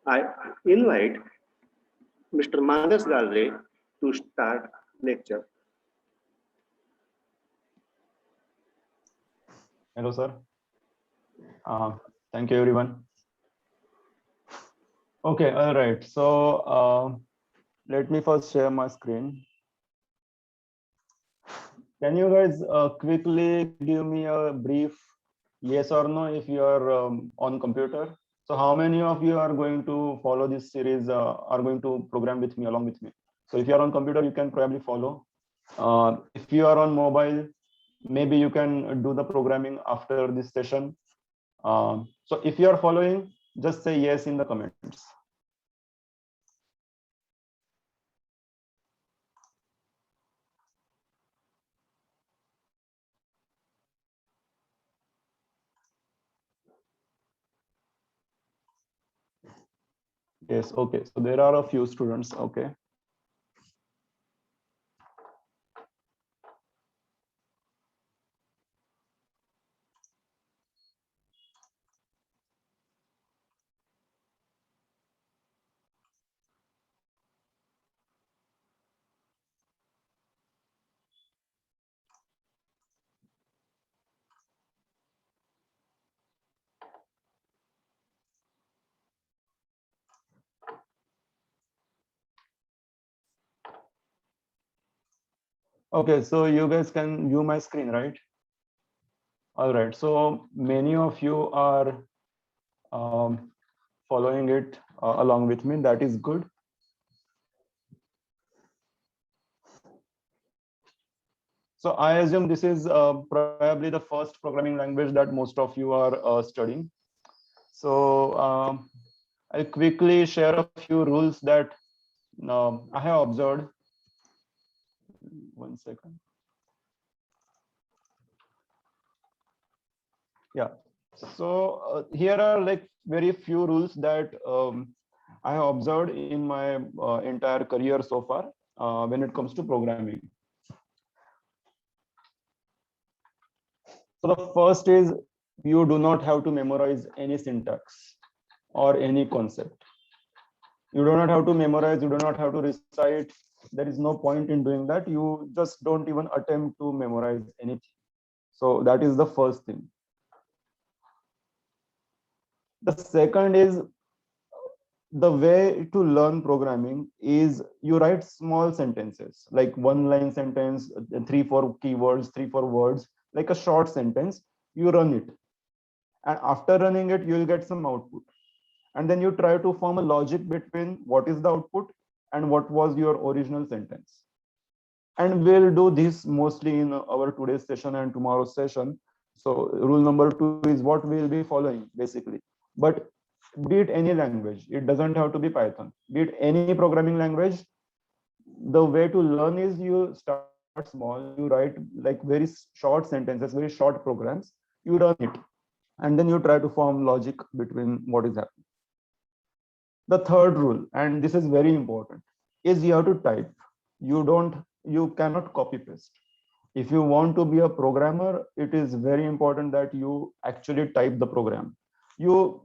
I invite Mr. Manas Galre to start lecture. Hello, sir. Thank you, everyone. Okay, all right. So let me first share my screen. Can you guys quickly give me a brief yes or no if you are on computer? So how many of you are going to follow this series, are going to program with me, along with me? So if you are on computer, you can probably follow. If you are on mobile, maybe you can do the programming after this session. So if you are following, just say yes in the comments. Yes, okay. So there are a few students, okay. Okay, so you guys can view my screen, right? All right, so many of you are following it along with me. That is good. So I assume this is probably the first programming language that most of you are studying. So I'll quickly share a few rules that I have observed. 1 second. Yeah. So here are like very few rules that I have observed in my entire career so far when it comes to programming. So the first is you do not have to memorize any syntax or any concept. You do not have to memorize, you do not have to recite. There is no point in doing that. You just don't even attempt to memorize anything. So that is the first thing. The second is the way to learn programming is you write small sentences, like 1 line sentence, 3-4 keywords, 3-4 words, like a short sentence. You run it, and after running it, you will get some output, and then you try to form a logic between what is the output and what was your original sentence. And we'll do this mostly in our today's session and tomorrow's session. So rule number 2 is what we'll be following basically. But be it any language, it doesn't have to be Python, be it any programming language, the way to learn is you start small, you write like very short sentences, very short programs, you run it, and then you try to form logic between what is happening. The third rule, and this is very important, is you have to type. You cannot copy paste. If you want to be a programmer, it is very important that you actually type the program. You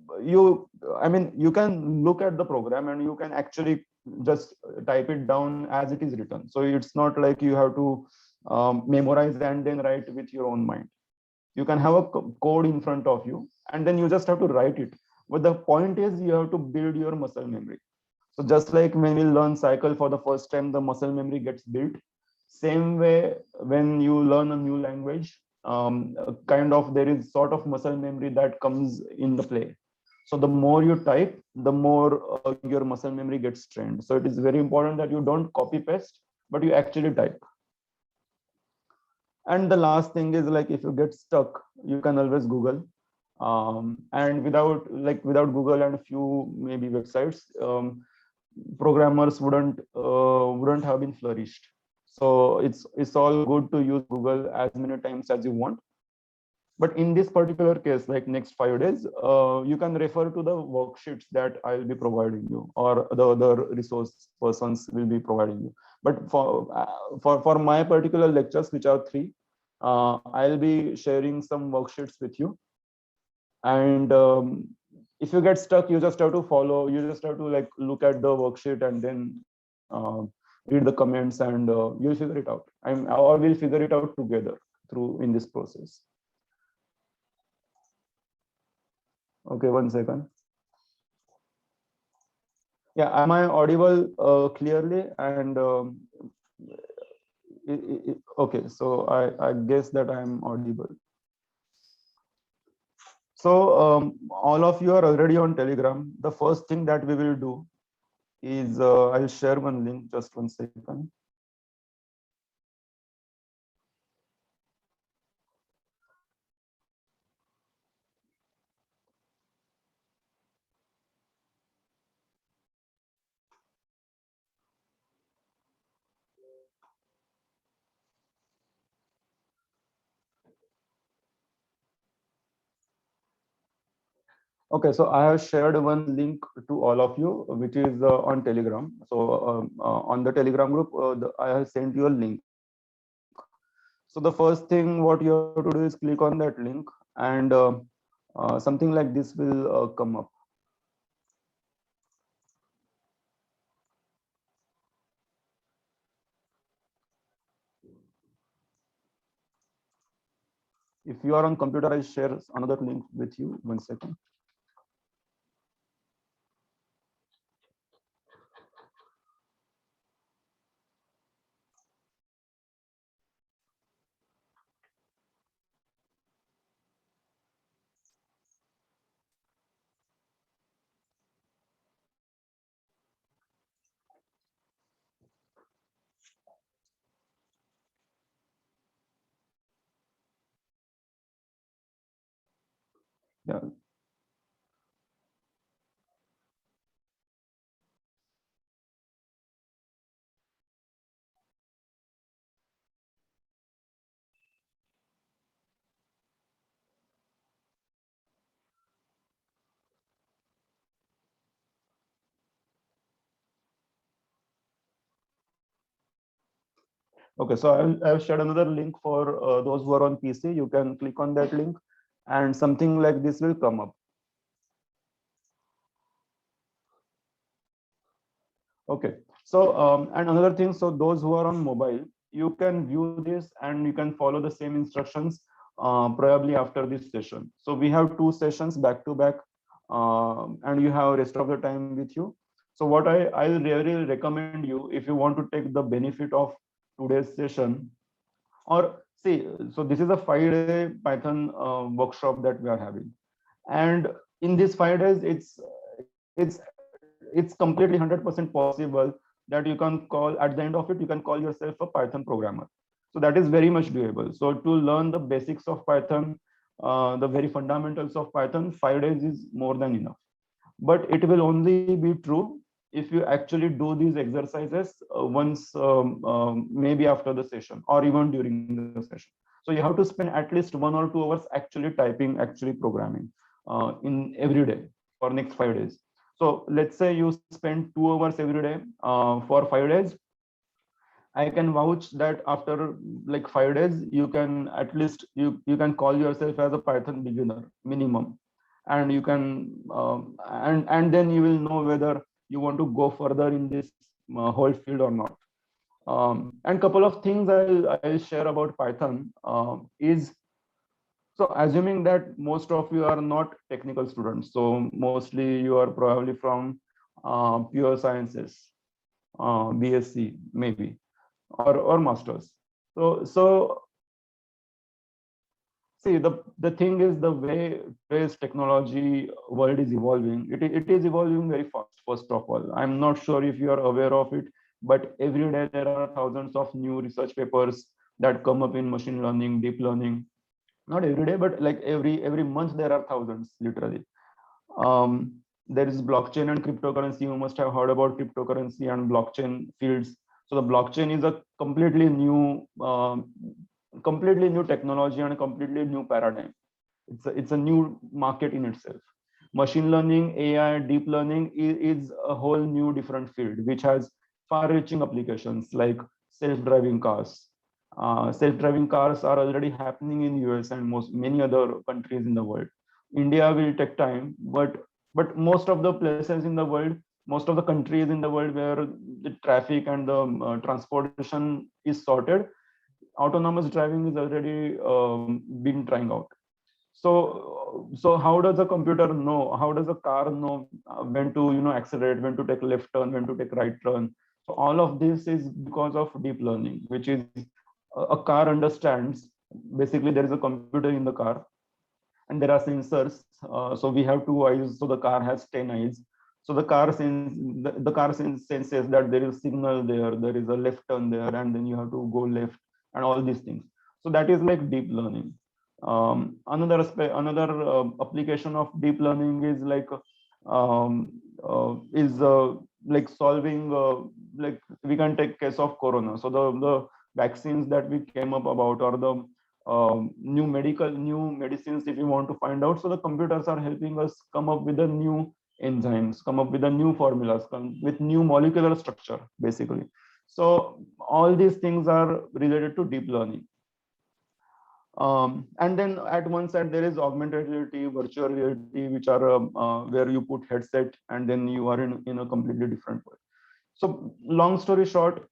can look at the program and you can actually just type it down as it is written. So it's not like you have to memorize and then write with your own mind. You can have a code in front of you and then you just have to write it. But the point is you have to build your muscle memory. So just like when we learn cycle for the first time, the muscle memory gets built. Same way, when you learn a new language, kind of there is sort of muscle memory that comes in the play. So the more you type, the more your muscle memory gets trained. So it is very important that you don't copy paste, but you actually type. And the last thing is, like, if you get stuck, you can always Google. And without Google and a few maybe websites, programmers wouldn't have been flourished. So it's all good to use Google as many times as you want. But in this particular case, like next 5 days, you can refer to the worksheets that I'll be providing you, or the other resource persons will be providing you. But for my particular lectures, which are 3, I'll be sharing some worksheets with you. And if you get stuck, you just have to follow, you just have to like look at the worksheet and then read the comments, and you'll figure it out. Or we'll figure it out together through in this process. Okay, 1 second. Yeah, am I audible clearly? And okay, so I guess that I am audible. So all of you are already on Telegram. The first thing that we will do is I'll share one link, just 1 second. Okay, so I have shared one link to all of you, which is on Telegram. So on the Telegram group, I have sent you a link. So the first thing what you have to do is click on that link, and something like this will come up. If you are on computer, I'll share another link with you. 1 second. Yeah. Okay, so I've shared another link for those who are on PC. You can click on that link, and something like this will come up. Okay, so and another thing, so those who are on mobile, you can view this and you can follow the same instructions probably after this session. So we have 2 sessions back to back, and you have rest of the time with you. So what I'll really recommend you, if you want to take the benefit of today's session, or see, so this is a 5-day Python workshop that we are having, and in these 5 days, it's it's completely 100% possible that you can call, at the end of it, you can call yourself a Python programmer. So that is very much doable. So to learn the basics of Python, the very fundamentals of Python, 5 days is more than enough. But it will only be true if you actually do these exercises once, maybe after the session or even during the session. So you have to spend at least 1 or 2 hours actually typing, actually programming in every day for next 5 days. So let's say you spend 2 hours every day for 5 days. I can vouch that after like 5 days, you can at least you can call yourself as a Python beginner minimum, and you can and then you will know whether you want to go further in this whole field or not. And couple of things I'll share about Python is, so assuming that most of you are not technical students, so mostly you are probably from pure sciences, BSc maybe, or masters. So see, the thing is, the way today's technology world is evolving, it is evolving very fast. First of all, I'm not sure if you are aware of it, but every day there are thousands of new research papers that come up in machine learning, deep learning. Not every day, but like every month there are thousands, literally. um, there is blockchain and cryptocurrency. You must have heard about cryptocurrency and blockchain fields. So the blockchain is a completely new technology and a completely new paradigm. It's a new market in itself. Machine learning, AI, deep learning is a whole new different field which has far-reaching applications like self-driving cars. Self-driving cars are already happening in US and many other countries in the world. India will take time, but But most of the places in the world, most of the countries in the world where the traffic and the transportation is sorted, autonomous driving is already been trying out. So how does a computer know, how does a car know when to accelerate, when to take left turn, when to take right turn? So all of this is because of deep learning, which is a car understands. Basically there is a computer in the car and there are sensors. So we have 2 eyes, so the car has 10 eyes. So the car senses that there is signal there, there is a left turn there, and then you have to go left, and all these things. So that is like deep learning. Another application of deep learning is like like solving like we can take case of corona. So the vaccines that we came up about, or the new medicines, if you want to find out, so the computers are helping us come up with the new enzymes, come up with the new formulas, come with new molecular structure basically. So all these things are related to deep learning. And then at one side there is augmented reality, virtual reality, which are where you put headset and then you are in a completely different world. So long story short,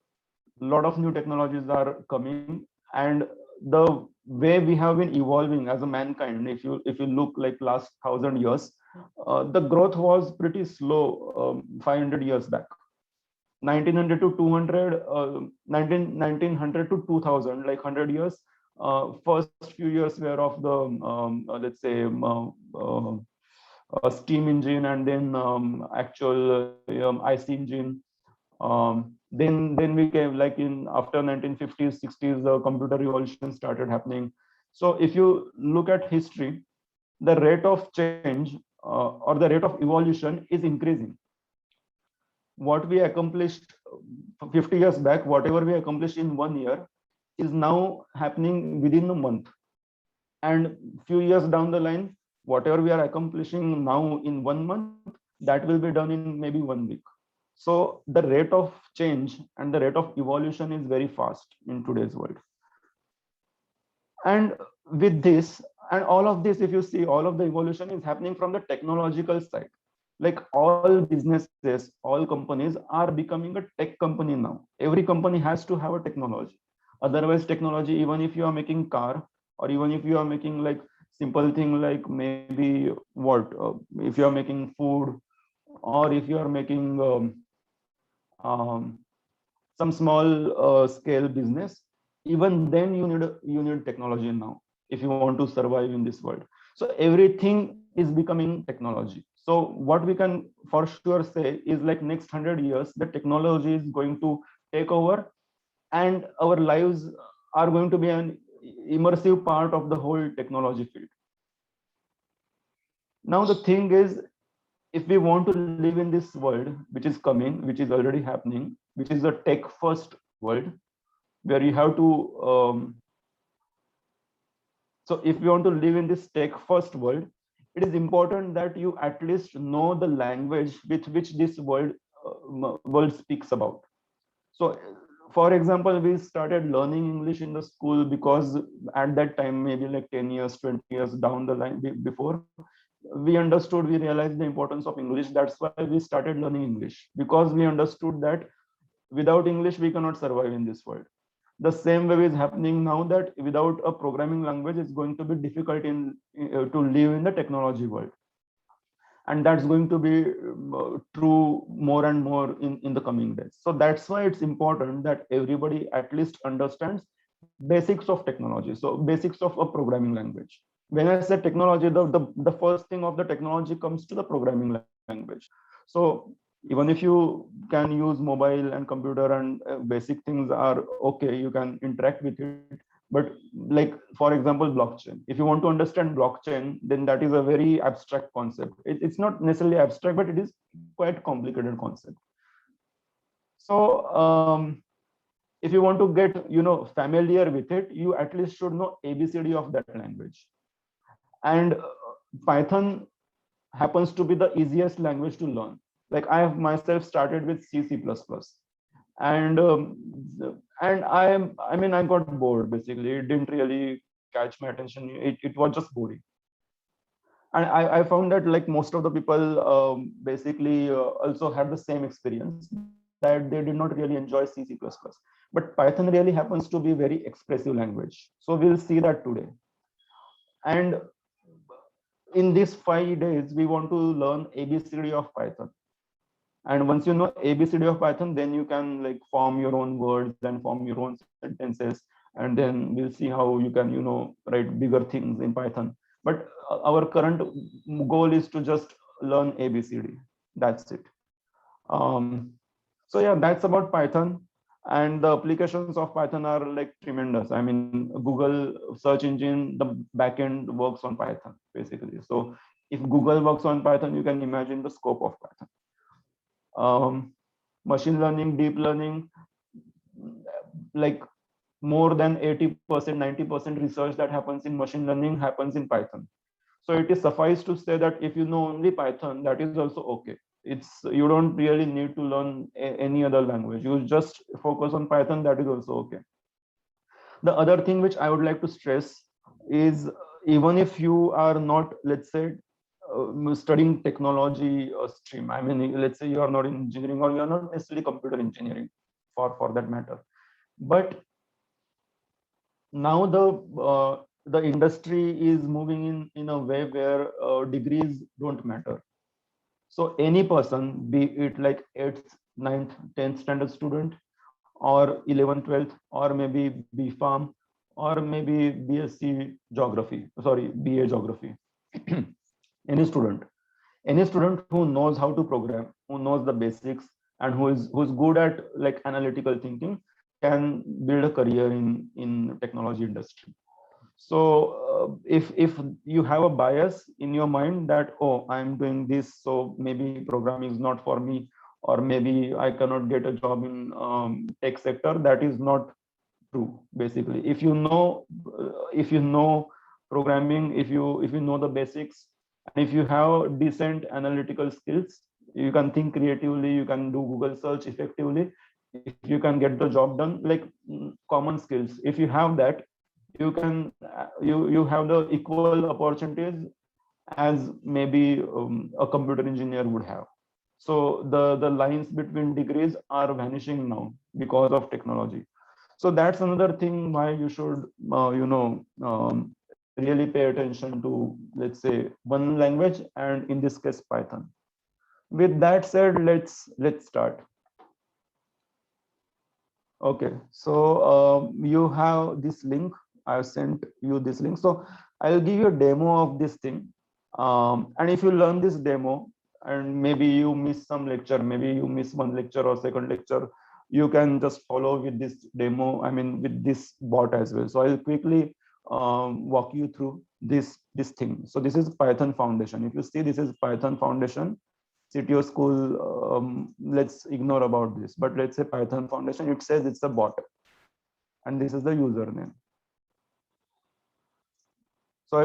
a lot of new technologies are coming, and the way we have been evolving as a mankind, if you look like last 1,000 years, the growth was pretty slow. 500 years back, 1900 to 200, 1900 to 2000, like 100 years. First few years were of the let's say steam engine, and then actual IC engine. Then we came like in after 1950s 60s, the computer revolution started happening. So if you look at history, the rate of change or the rate of evolution is increasing. What we accomplished 50 years back, whatever we accomplished in 1 year, is now happening within a month. And few years down the line, whatever we are accomplishing now in 1 month, that will be done in maybe 1 week. So the rate of change and the rate of evolution is very fast in today's world. And with this and all of this, if you see, all of the evolution is happening from the technological side. Like all businesses, all companies are becoming a tech company now. Every company has to have a technology. Otherwise, technology, even if you are making car, or even if you are making like simple thing like maybe what, if you are making food, or if you are making some small scale business, even then you need technology now if you want to survive in this world. So everything is becoming technology. So what we can for sure say is like next 100 years the technology is going to take over, and our lives are going to be an immersive part of the whole technology field. Now the thing is, if we want to live in this world which is coming, which is already happening, which is a tech first world, where you have to so if you want to live in this tech first world, it is important that you at least know the language with which this world speaks about. So for example, we started learning English in the school because at that time, maybe like 10 years 20 years down the line, before we understood, we realized the importance of English. That's why we started learning English, because we understood that without English we cannot survive in this world. The same way is happening now, that without a programming language it's going to be difficult to live in the technology world. And that's going to be true more and more in the coming days. So that's why it's important that everybody at least understands basics of technology, so basics of a programming language. When I say technology, the first thing of the technology comes to the programming language. So even if you can use mobile and computer and basic things are okay, you can interact with it. But like for example, blockchain, if you want to understand blockchain, then that is a very abstract concept. It's not necessarily abstract, but it is quite complicated concept. So if you want to get familiar with it, you at least should know ABCD of that language. And Python happens to be the easiest language to learn. Like I have myself started with C++, and I got bored basically. It didn't really catch my attention. It was just boring. And I found that like most of the people basically also had the same experience, that they did not really enjoy C++. But Python really happens to be very expressive language. So we'll see that today. And in these 5 days, we want to learn ABCD of Python. And once you know ABCD of Python, then you can like form your own words and form your own sentences. And then we'll see how you can, write bigger things in Python. But our current goal is to just learn ABCD. That's it. So yeah, that's about Python. And the applications of Python are like tremendous. I mean, Google search engine, the backend works on Python basically. So if Google works on Python, you can imagine the scope of Python. Machine learning, deep learning, like more than 80%, 90% research that happens in machine learning happens in Python. So it is suffice to say that if you know only Python, that is also okay. You don't really need to learn any other language. You just focus on Python, that is also okay. The other thing which I would like to stress is, even if you are not, let's say, studying technology stream, I mean, let's say you are not in engineering, or you are not necessarily computer engineering for that matter, but now the industry is moving in a way where degrees don't matter. So any person, be it like 8th, 9th, 10th standard student, or 11th, 12th, or maybe B Farm, or maybe BSc geography, sorry, BA geography, any student who knows how to program, who knows the basics, and who's good at like analytical thinking, can build a career in technology industry. So if you have a bias in your mind that, oh, I'm doing this, so maybe programming is not for me, or maybe I cannot get a job in tech sector, that is not true. Basically, if you know programming, if you know the basics, and if you have decent analytical skills, you can think creatively, you can do Google search effectively, if you can get the job done, like common skills, if you have that, you can you have the equal opportunities as maybe a computer engineer would have. So the lines between degrees are vanishing now because of technology. So that's another thing why you should really pay attention to, let's say, one language, and in this case Python. With that said, let's start. Okay, so you have this link. I've sent you this link, so I'll give you a demo of this thing, and if you learn this demo and maybe you miss some lecture, maybe you miss one lecture or second lecture, you can just follow with this demo, I mean with this bot as well. So I'll quickly walk you through this thing. So this is Python Foundation. If you see, this is Python Foundation. CTO school, let's ignore about this, but let's say Python Foundation, it says it's a bot, and this is the username. So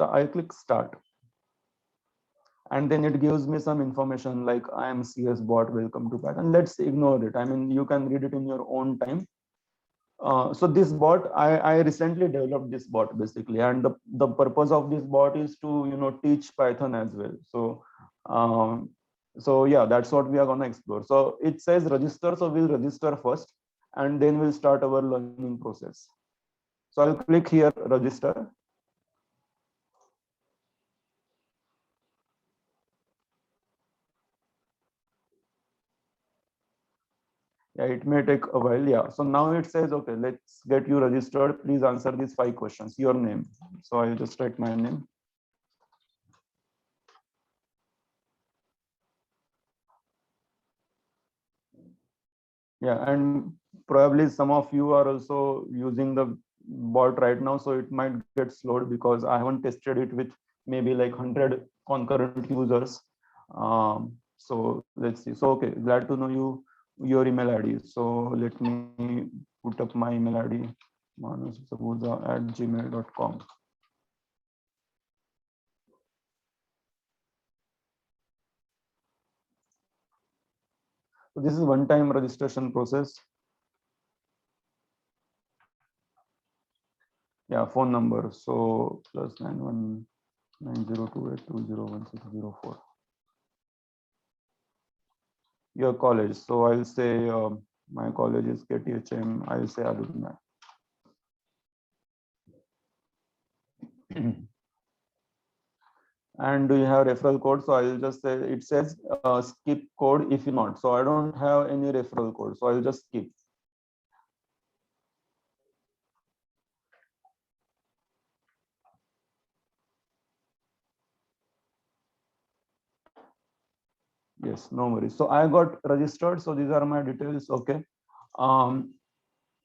I'll click start, and then it gives me some information like, I am CS bot, welcome to Python. Let's ignore it. I mean, you can read it in your own time. So this bot, I recently developed this bot basically, and the purpose of this bot is to teach Python as well. So yeah, that's what we are going to explore. So it says register, so we'll register first, and then we'll start our learning process. So I'll click here, register. Yeah, it may take a while. Yeah, so now it says, okay, let's get you registered. Please answer these 5 questions. Your name. So I'll just write my name. Yeah, and probably some of you are also using the bot right now, so it might get slowed because I haven't tested it with maybe like 100 concurrent users. So let's see. So okay, glad to know your email ID. So let me put up my email ID, manussabuza@gmail.com. So this is one-time registration process. Yeah, phone number. So +91. 90282016004. Your college. So I'll say my college is KTHM. I'll say alumni. And do you have referral code? So I'll just say, it says skip code if not. So I don't have any referral code. So I'll just skip. Yes, no worries. So I got registered. So these are my details. Okay.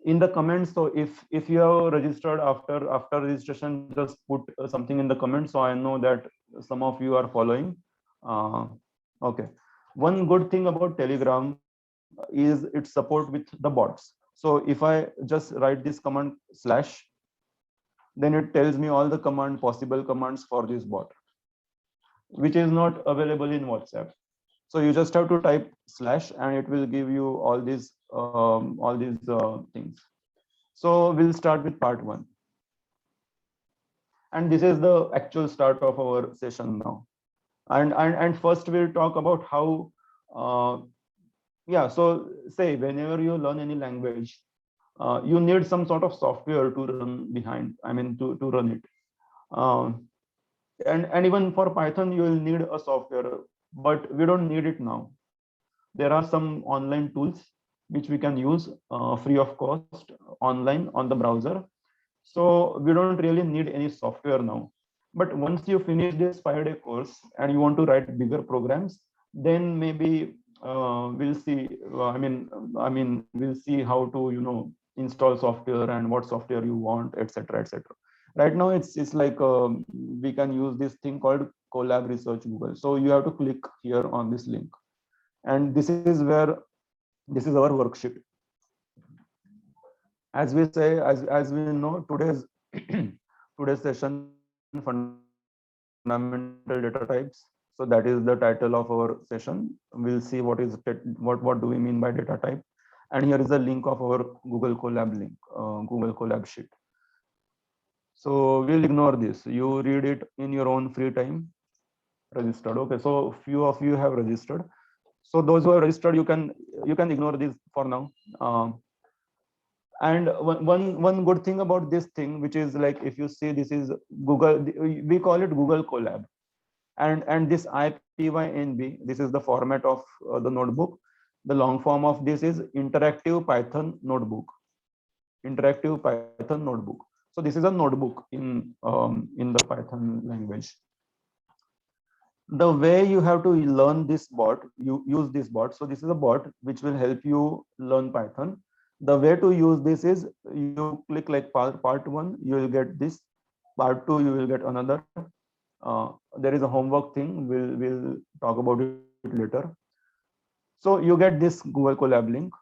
In the comments, so if you have registered after registration, just put something in the comments so I know that some of you are following. Okay. One good thing about Telegram is its support with the bots. So if I just write this command slash, then it tells me all the possible commands for this bot, which is not available in WhatsApp. So you just have to type slash and it will give you all these things. So we'll start with part 1. And this is the actual start of our session now. And first we'll talk about how so say whenever you learn any language, you need some sort of software to run behind, to run it. And even for Python, you will need a software, but we don't need it now. There are some online tools which we can use free of cost online on the browser. So we don't really need any software now. But once you finish this 5-day course and you want to write bigger programs, then maybe we'll see. We'll see how to install software and what software you want, etc., etc. Right now, it's like we can use this thing called Colab Research Google. So you have to click here on this link, and this is our worksheet. As we say, as we know, today's today's session, fundamental data types. So that is the title of our session. We'll see what do we mean by data type. And here is the link of our Google Colab link, Google Colab sheet. So we'll ignore this. You read it in your own free time. Registered. Okay. So few of you have registered. So those who have registered, you can ignore this for now. And one good thing about this thing, which is like, if you see, this is Google, we call it Google Colab, and this IPYNB, this is the format of the notebook. The long form of this is Interactive Python Notebook. Interactive Python Notebook. So this is a notebook in the Python language. The way you have to learn this bot, you use this bot. So this is a bot which will help you learn Python. The way to use this is, you click like part 1, you will get this. Part 2, you will get another. There is a homework thing. We'll talk about it later. So you get this Google Colab link.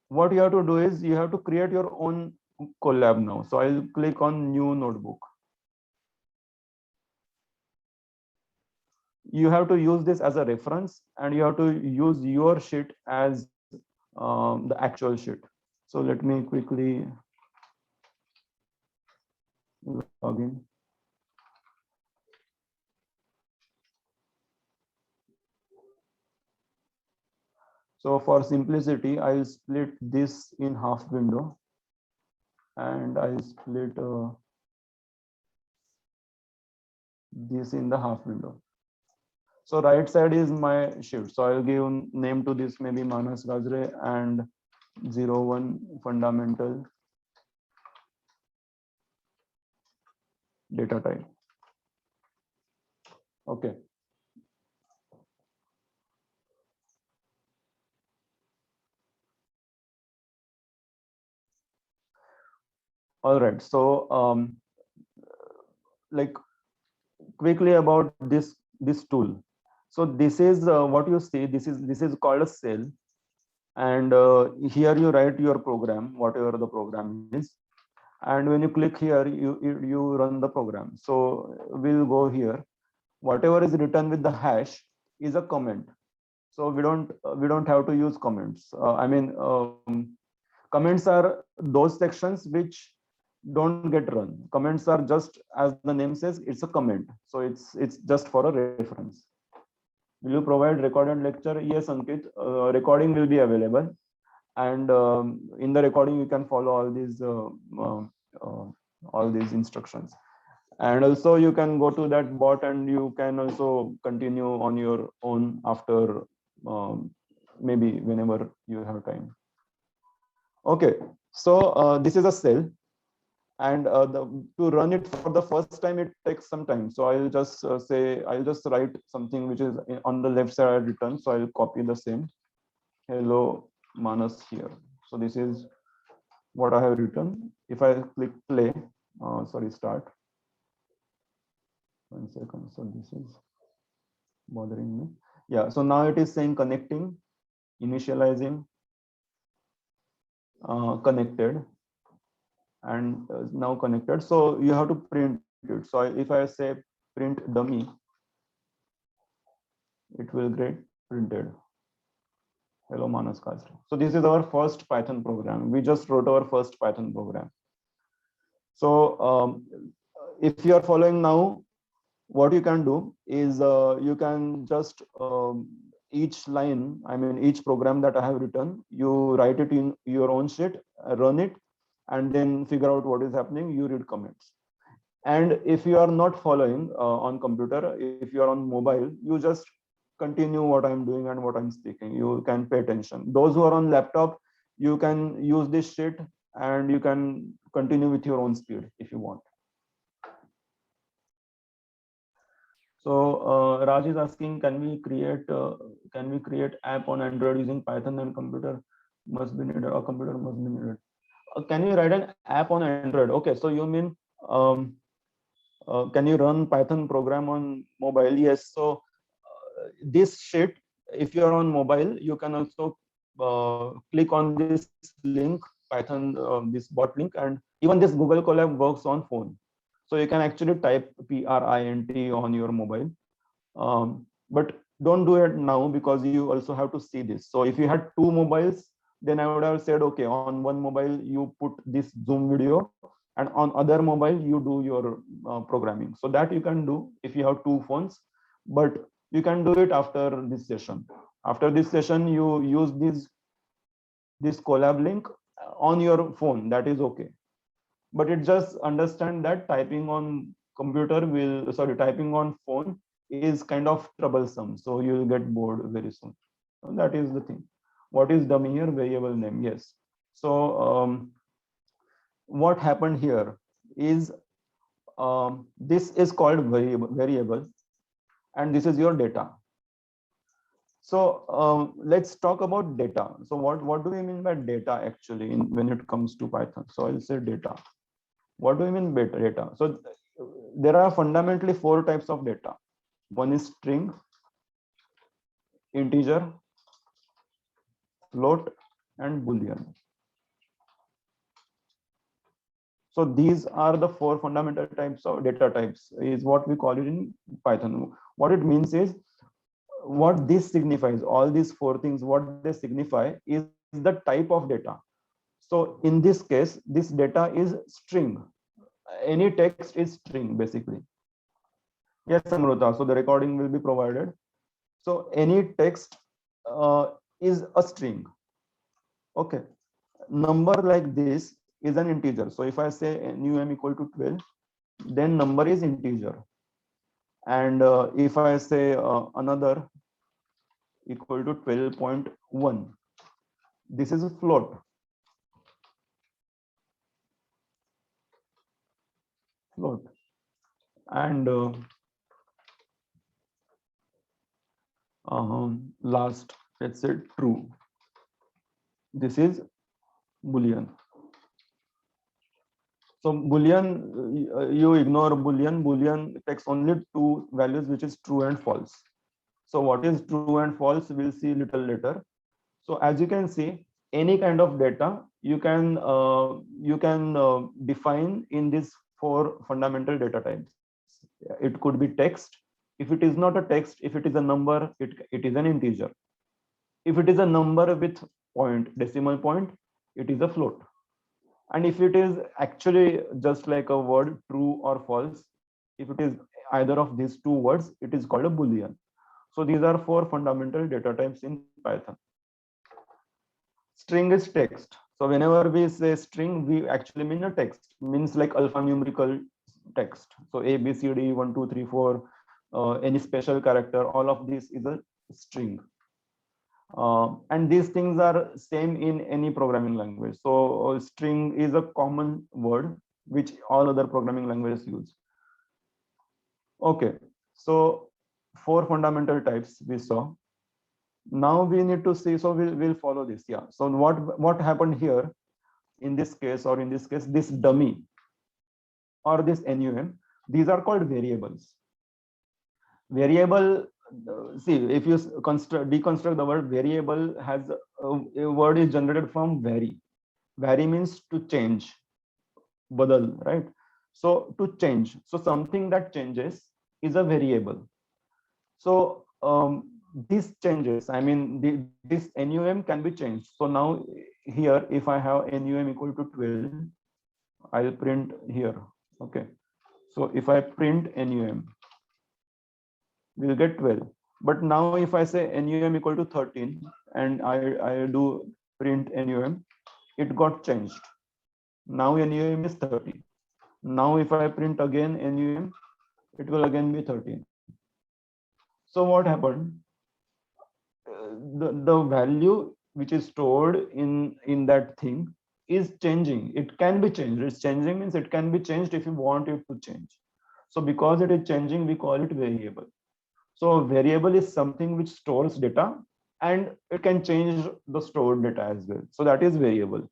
What you have to do is, you have to create your own Colab now. So I'll click on new notebook. You have to use this as a reference, and you have to use your sheet as the actual sheet. So let me quickly log in. So for simplicity, I'll split this in half window, and I'll split this in the half window. So right side is my sheet. So I'll give name to this, maybe Manas Gajre and 01 fundamental data type. Okay. All right. So like quickly about this tool. So this is what you see. This is called a cell, and here you write your program, whatever the program is, and when you click here, you run the program. So we'll go here. Whatever is written with the hash is a comment. So we don't have to use comments. Comments are those sections which don't get run. Comments are just, as the name says, it's a comment. So it's just for a reference. Will you provide recorded lecture? Yes, Ankit, recording will be available. And in the recording, you can follow all these instructions. And also you can go to that bot and you can also continue on your own after maybe whenever you have time. Okay, so this is a cell, and to run it for the first time, it takes some time. So I'll just I'll just write something which is on the left side written. So I'll copy the same. Hello, Manas here. So this is what I have written. If I click play, sorry, start. 1 second. So this is bothering me. Yeah. So now it is saying connecting, initializing, connected, and now connected. So you have to print it. So if I say print dummy, it will get printed. Hello, Manas Kasri. So this is our first Python program. We just wrote our first Python program. So if you are following now, what you can do is you can just each line, I mean each program that I have written, you write it in your own sheet, run it, and then figure out what is happening. You read comments. And if you are not following on computer, if you are on mobile, you just continue what I'm doing and what I'm speaking. You can pay attention. Those who are on laptop, you can use this sheet and you can continue with your own speed if you want. So Raj is asking, can we create app on Android using Python, and computer must be needed, or computer must be needed? Can we write an app on Android? Okay, so you mean can you run Python program on mobile? Yes. So this sheet, if you are on mobile, you can also click on this link, Python, this bot link, and even this Google Colab works on phone. So you can actually type print on your mobile, but don't do it now because you also have to see this. So if you had two mobiles, then I would have said, okay, on one mobile you put this Zoom video, and on other mobile you do your programming. So that you can do if you have two phones, but you can do it after this session. After this session, you use this Colab link on your phone. That is okay. But it just understand that typing on computer typing on phone is kind of troublesome. So you'll get bored very soon. And that is the thing. What is dummy here? Variable name. Yes. So what happened here is this is called variable, and this is your data. So let's talk about data. So what do we mean by data actually when it comes to Python? So I'll say data. What do we mean by data? So there are fundamentally 4 types of data. One is string, integer, float, and boolean. So these are the 4 fundamental types of data types, is what we call it in Python. What it means is, what this signifies, all these 4 things, what they signify is the type of data. So in this case, this data is string. Any text is string basically. Yes, Amruta. So the recording will be provided. So any text is a string. Okay. Number like this is an integer. So if I say new m equal to 12, then number is integer. And if I say another equal to 12.1, this is a float. And last, let's say true. This is boolean. So boolean, you ignore boolean. Boolean takes only 2 values, which is true and false. So what is true and false, we'll see little later. So as you can see, any kind of data you can define in these 4 fundamental data types. It could be text. If it is not a text, if it is a number, it is an integer. If it is a number with point, decimal point, it is a float. And if it is actually just like a word, true or false, if it is either of these two words, it is called a Boolean. So these are four fundamental data types in Python. String is text. So whenever we say string, we actually mean a text, means like alphanumerical text. So A, B, C, D, 1, 2, 3, 4, any special character, all of this is a string. And these things are same in any programming language. So string is a common word which all other programming languages use. Okay, so four fundamental types we saw. Now we need to see, so we'll follow this. Yeah, so what happened here in this case, or in this case, this dummy or this NUM, these are called variables. Variable, see, if you deconstruct the word variable, has a word is generated from vary. Vary means to change, badal, right? So to change, so something that changes is a variable. So these changes, I mean, this NUM can be changed. So now here, if I have NUM equal to 12, I'll print here. Okay. So if I print NUM, we'll get 12. But now if I say NUM equal to 13 and I do print NUM, it got changed. Now NUM is 30. Now if I print again NUM, it will again be 13. So what happened? The value which is stored in that thing is changing. It can be changed. It's changing means it can be changed if you want it to change. So because it is changing, we call it variable. So variable is something which stores data and it can change the stored data as well. So that is variable.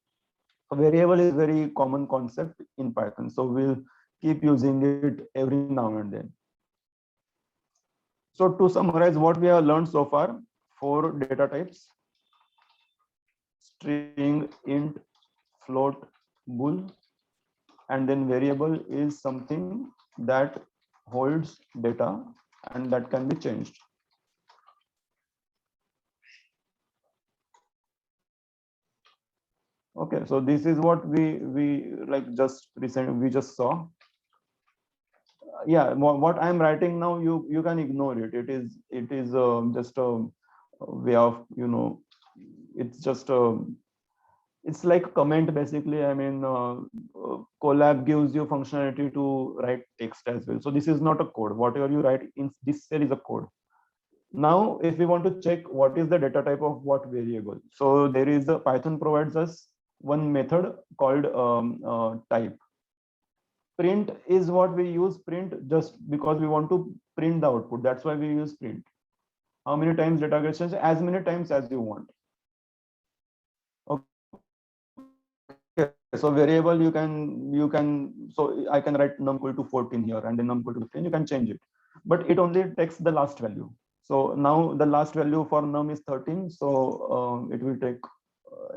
A variable is very common concept in Python. So we'll keep using it every now and then. So to summarize what we have learned so far, four data types: string, int, float, bool, and then variable is something that holds data and that can be changed. Okay, so this is what we like just recently we just saw. Yeah, what I'm writing now, you can ignore it. It is just a way of, you know, it's just a, it's like a comment basically. I mean, Colab gives you functionality to write text as well. So this is not a code. Whatever you write in this cell is a code. Now, if we want to check what is the data type of what variable, so there is a Python provides us one method called type. Print is what we use. Print just because we want to print the output. That's why we use print. How many times data gets changed? As many times as you want. Okay, so variable you can so I can write num equal to 14 here and then num equal to 15. You can change it, but it only takes the last value. So now the last value for num is 13. So it will take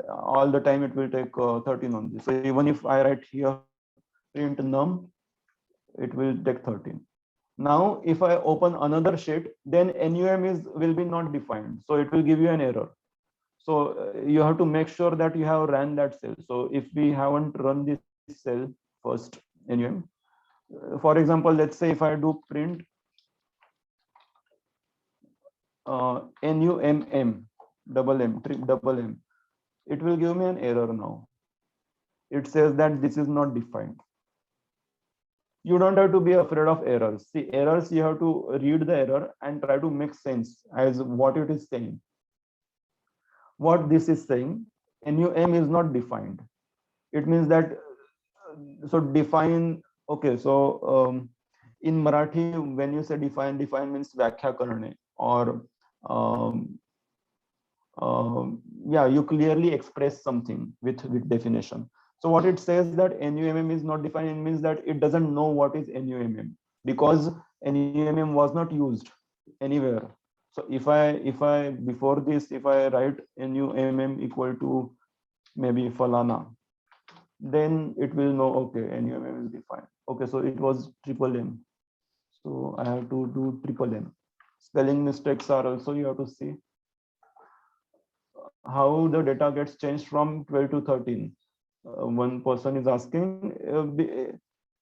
all the time. It will take 13 only. So even if I write here print num, it will take 13. Now if I open another sheet, then NUM will be not defined. So it will give you an error. So you have to make sure that you have run that cell. So if we haven't run this cell first, NUM, for example, let's say if I do print NUMM double M, double M, it will give me an error now. It says that this is not defined. You don't have to be afraid of errors. See, errors, you have to read the error and try to make sense as what it is saying. What this is saying, NUM is not defined. It means that, so define, okay, so in Marathi, when you say define means व्याख्या करणे, or yeah, you clearly express something with definition. So what it says that NUMM is not defined, it means that it doesn't know what is NUMM because NUMM was not used anywhere. So if I before this, if I write NUMM equal to maybe falana, then it will know, okay, NUMM is defined. Okay, so it was triple M. So I have to do triple M. Spelling mistakes are also, you have to see how the data gets changed from 12 to 13. one person is asking,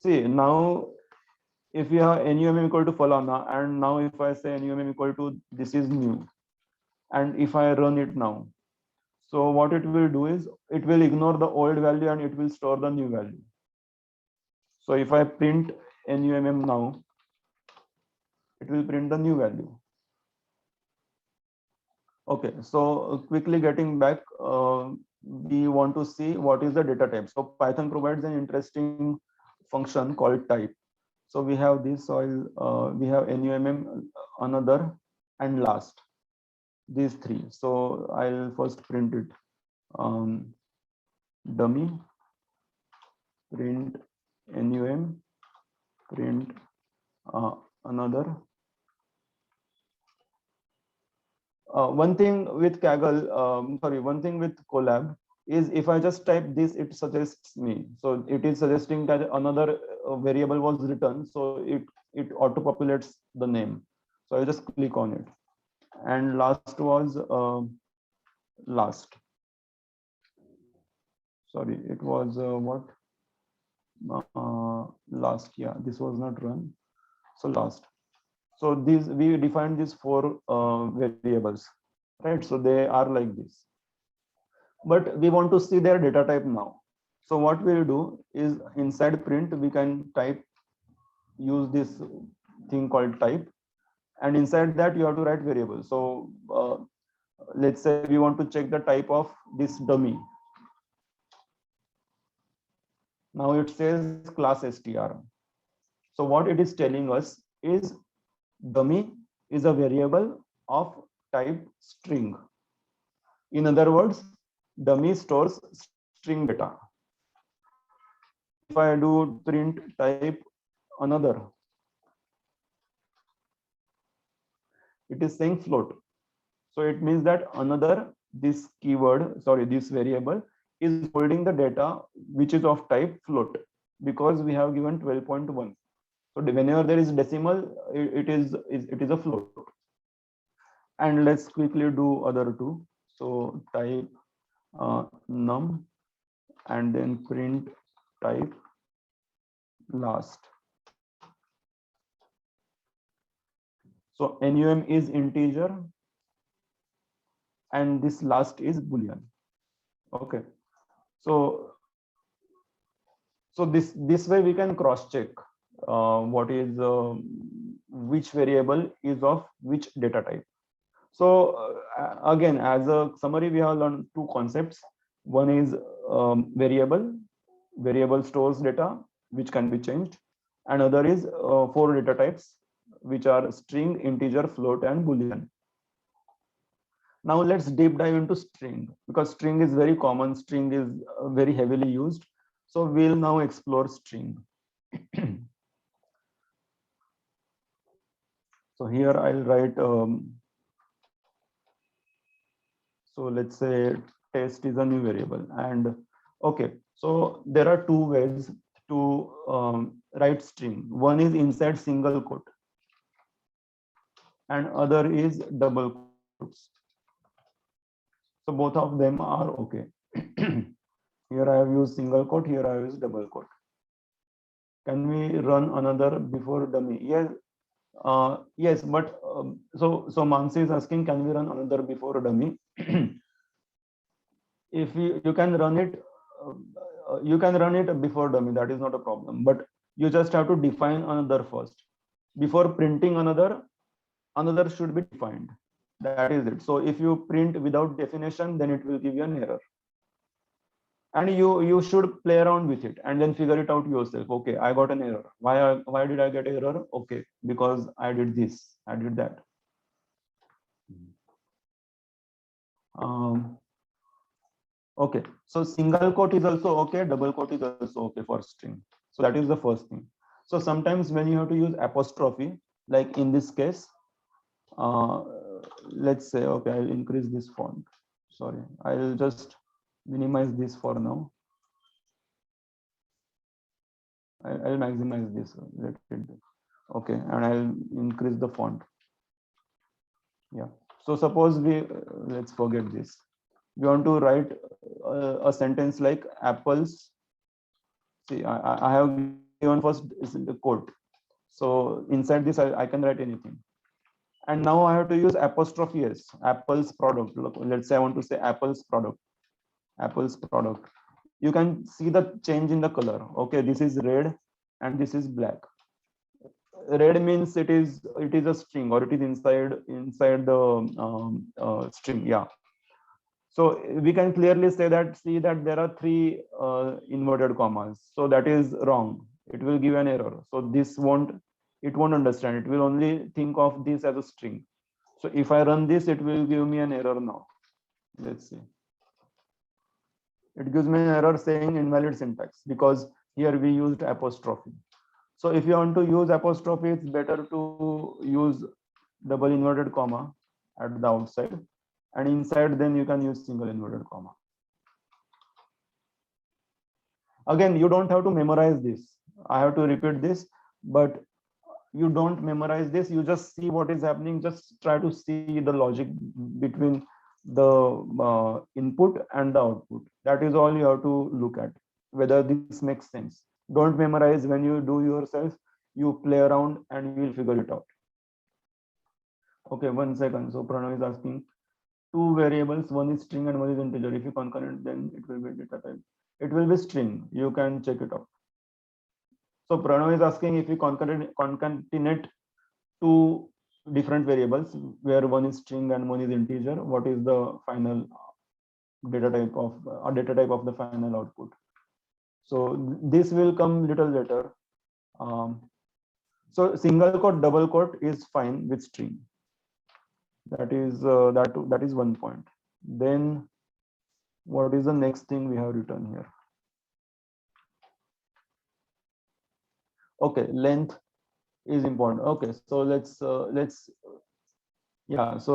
see now if we have NUMM equal to Falana, and now if I say NUMM equal to this is new, and if I run it now, so what it will do is it will ignore the old value and it will store the new value. So if I print NUMM now, it will print the new value. Okay, so quickly getting back, we want to see what is the data type. So Python provides an interesting function called type. So we have this, so we have NUMM, another, and last, these three. So I'll first print it. Dummy, print NUM, print another. One thing with Kaggle, one thing with Colab is if I just type this, it suggests me. So it is suggesting that another variable was written, so it auto populates the name. So I'll just click on it. And last was last. Sorry, it was what? Last, yeah, this was not run. So last. So these, we defined these four variables, right? So they are like this. But we want to see their data type now. So what we'll do is inside print, we can type, use this thing called type. And inside that you have to write variables. So let's say we want to check the type of this dummy. Now it says class str. So what it is telling us is dummy is a variable of type string. In other words, dummy stores string data. If I do print type another, it is saying float. So it means that another, this keyword, sorry, this variable is holding the data which is of type float, because we have given 12.1. So whenever there is decimal, it is a float. And let's quickly do other two. So type num and then print type last. So NUM is integer and this last is boolean. Okay, so this way we can cross check what is which variable is of which data type. So again, as a summary, we have learned two concepts. One is variable stores data which can be changed. Another is four data types which are string, integer, float, and boolean. Now let's deep dive into string, because string is very common. String is very heavily used. So we'll now explore string. So here I'll write, so let's say test is a new variable. And okay, so there are two ways to write string. One is inside single quote and other is double quotes. So both of them are okay. Here I have used single quote, here I have used double quote. Can we run another before dummy? Yes, yes, but so Mansi is asking, can we run another before dummy? If you can run it, you can run it before dummy, that is not a problem, but you just have to define another first. Before printing another should be defined. That is it. So if you print without definition, then it will give you an error. And you should play around with it and then figure it out yourself. Okay, I got an error. Why did I get error? Okay, because I did this, I did that. Okay, so single quote is also okay, double quote is also okay for string. So that is the first thing. So sometimes when you have to use apostrophe, like in this case, let's say, okay, I'll increase this font. Sorry, I'll just minimize this for now. I'll maximize this. Let it be. Okay, and I'll increase the font. Yeah. So suppose we let's forget this. we want to write a sentence like apples. See, I have given first is the quote. So inside this, I can write anything. And now I have to use apostrophe s, Apple's product. Look, let's say I want to say Apple's product, Apple's product. You can see the change in the color. Okay, this is red and this is black. Red means it is a string, or it is inside the string. Yeah. So we can clearly say that, see that there are three inverted commas. So that is wrong. It will give an error. So this it won't understand. It will only think of this as a string. So if I run this, it will give me an error now. Let's see. It gives me an error saying invalid syntax, because here we used apostrophe. So if you want to use apostrophe, it's better to use double inverted comma at the outside, and inside then you can use single inverted comma. Again, you don't have to memorize this. I have to repeat this, but you don't memorize this. You just see what is happening. Just try to see the logic between the input and the output. That is all you have to look at, whether this makes sense. Don't memorize. When you do yourself, you play around and you will figure it out. Okay, 1 second. So Pranav is asking, two variables, one is string and one is integer. If you concurrent, then it will be data type. It will be string. You can check it out. So Pranav is asking, if you concatenate two different variables where one is string and one is integer, what is the final data type of the final output? So this will come little later. So single quote, double quote is fine with string. That is that is one point. Then what is the next thing we have written here? Okay, length is important. Okay, so let's so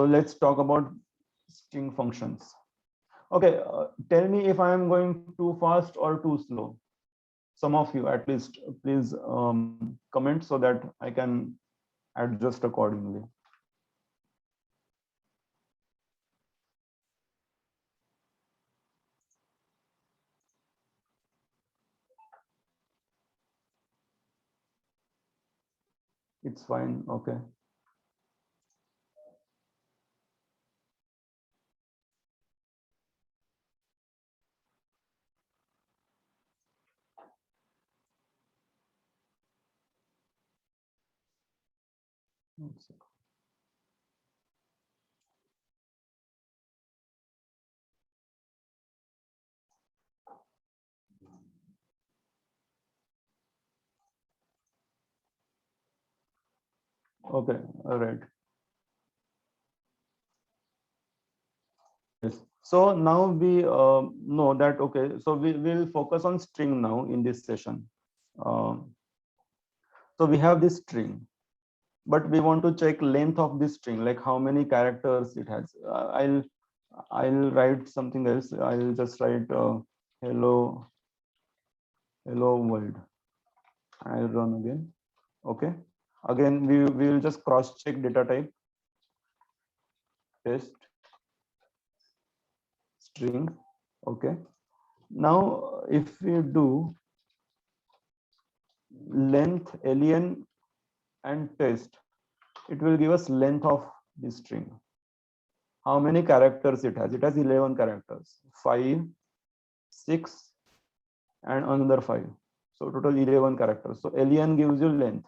let's talk about string functions. Okay, tell me if I am going too fast or too slow. Some of you at least, please comment so that I can adjust accordingly. It's fine. Okay. Okay, all right. Yes. So now we know that, okay, so we will focus on string now in this session. So we have this string, but we want to check length of this string, like how many characters it has. I'll write something else. I'll just write hello world. I'll run again. Okay. Again, we will just cross check data type, test string. Okay. Now if we do length len and test, it will give us length of this string. How many characters it has? It has 11 characters, 5, 6, and another 5. So total 11 characters. So len gives you length.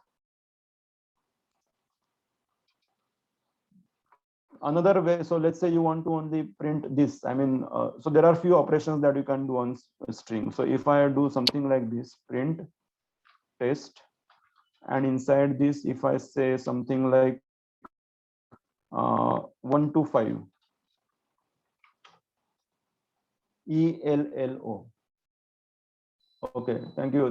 Another way, so let's say you want to only print this. I mean, so there are few operations that you can do on string. So if I do something like this, print test, and inside this, if I say something like 1 to 5, ELLO. Okay, thank you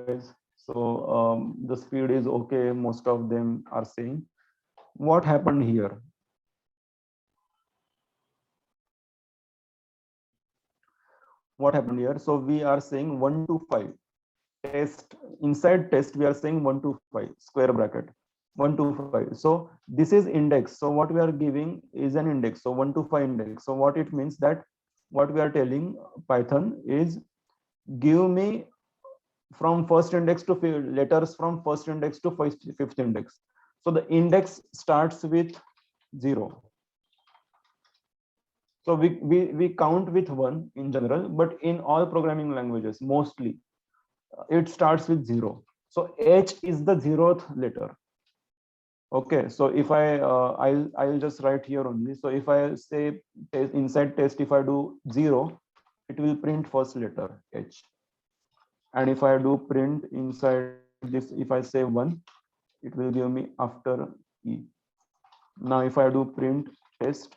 guys. So the speed is okay. Most of them are saying. What happened here? What happened here? So we are saying 1 to 5. Test, inside test we are saying 1 to 5, square bracket 1 to 5. So this is index. So what we are giving is an index. So 1 to 5 index. So what it means that what we are telling Python is give me from first index to letters from first index to fifth index. So the index starts with 0. So we count with 1 in general, but in all programming languages, mostly it starts with 0. So H is the 0th letter. Okay, so if I'll just write here only. So if I say inside test, if I do 0, it will print first letter H. And if I do print inside this, if I say 1, it will give me after E. Now if I do print test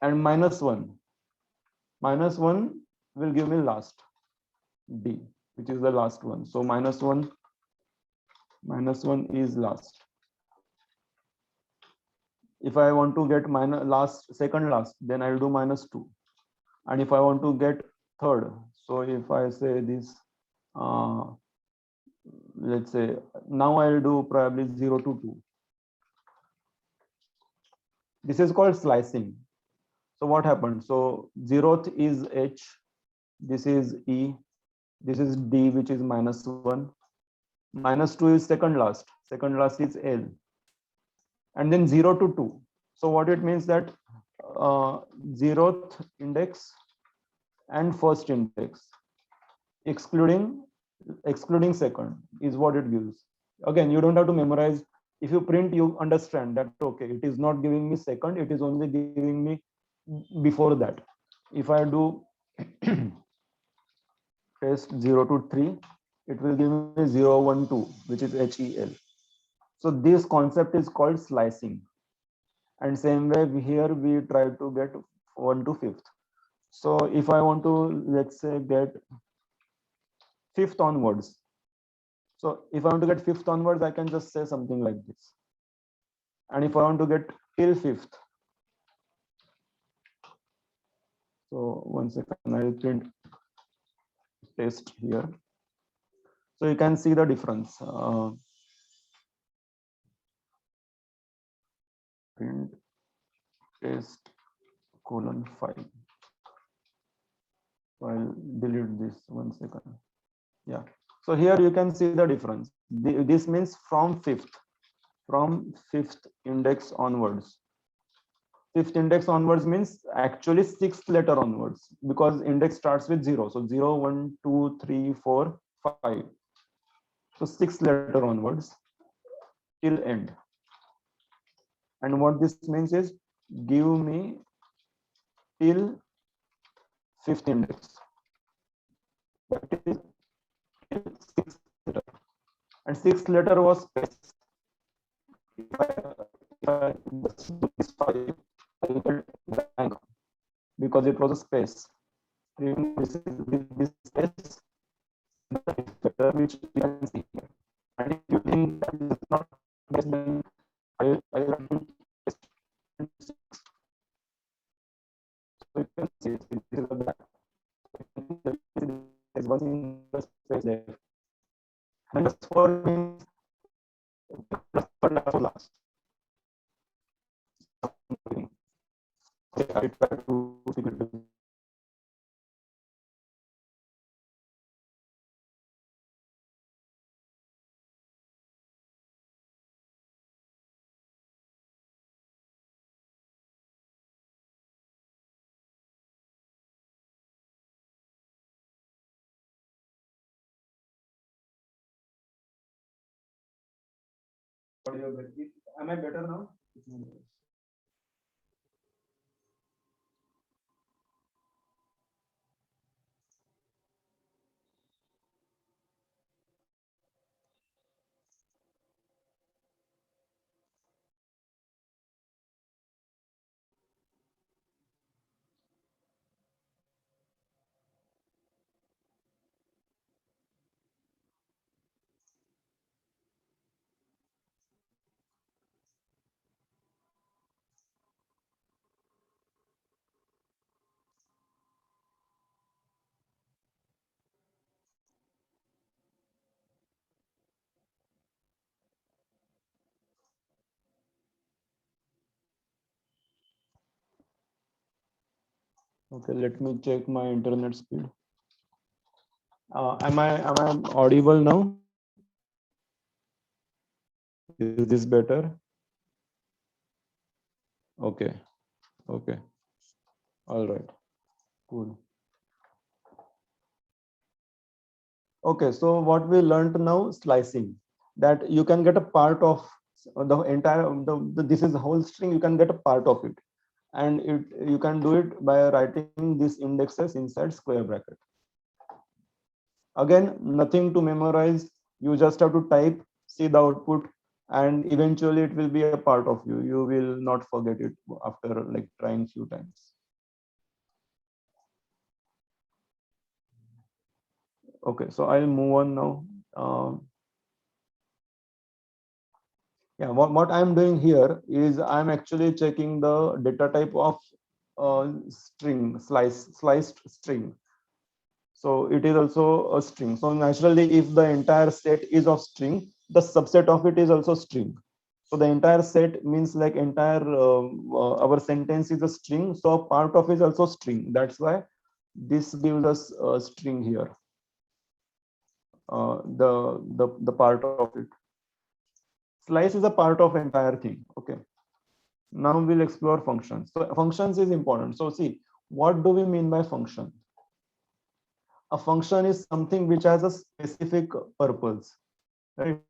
and -1 will give me last D, which is the last one. So -1 is last. If I want to get second last, then I'll do -2. And if I want to get third, so if I say this, let's say now I'll do probably 0 to 2. This is called slicing. So what happened? So 0th is H, this is E, this is D, which is -1. -2 is second last is L, and then 0 to 2. So what it means that 0th index and first index, excluding second, is what it gives. Again, you don't have to memorize. If you print, you understand that okay, it is not giving me second, it is only giving me before that. If I do test 0 to 3, it will give me 0, 1, 2, which is HEL. So this concept is called slicing. And same way here we try to get 1 to 5th. So if I want to, let's say, get 5th onwards. So if I want to get 5th onwards, I can just say something like this. And if I want to get till 5th, so 1 second, I'll print test here. So you can see the difference. Print test :5. So I'll delete this 1 second. Yeah. So here you can see the difference. This means from fifth index onwards. Fifth index onwards means actually sixth letter onwards, because index starts with 0. So 0, 1, 2, 3, 4, 5. So sixth letter onwards till end. And what this means is give me till fifth index. That is sixth letter. And sixth letter was space. If I do this 5, I will get blank because it was a space. This space, which you can see here. And if you think that is not space, then I will do space. So you can see this is a black. There is one space there. And just for means last. I try to figure it out. Am I better now? Okay, let me check my internet speed. Am I audible now? Is this better? Okay, okay, all right, cool. Okay, so what we learned now, slicing, that you can get a part of the entire, this is the whole string, you can get a part of it. And you can do it by writing these indexes inside square bracket. Again, nothing to memorize. You just have to type, see the output, and eventually it will be a part of you. You will not forget it after like trying few times. Okay, so I'll move on now. Yeah, what I'm doing here is I'm actually checking the data type of string, sliced string. So it is also a string. So naturally, if the entire set is of string, the subset of it is also string. So the entire set means like entire our sentence is a string. So part of it is also string. That's why this gives us a string here. The part of it. Slice is a part of entire thing. Okay. Now we'll explore functions. So functions is important. So see, what do we mean by function? A function is something which has a specific purpose, right?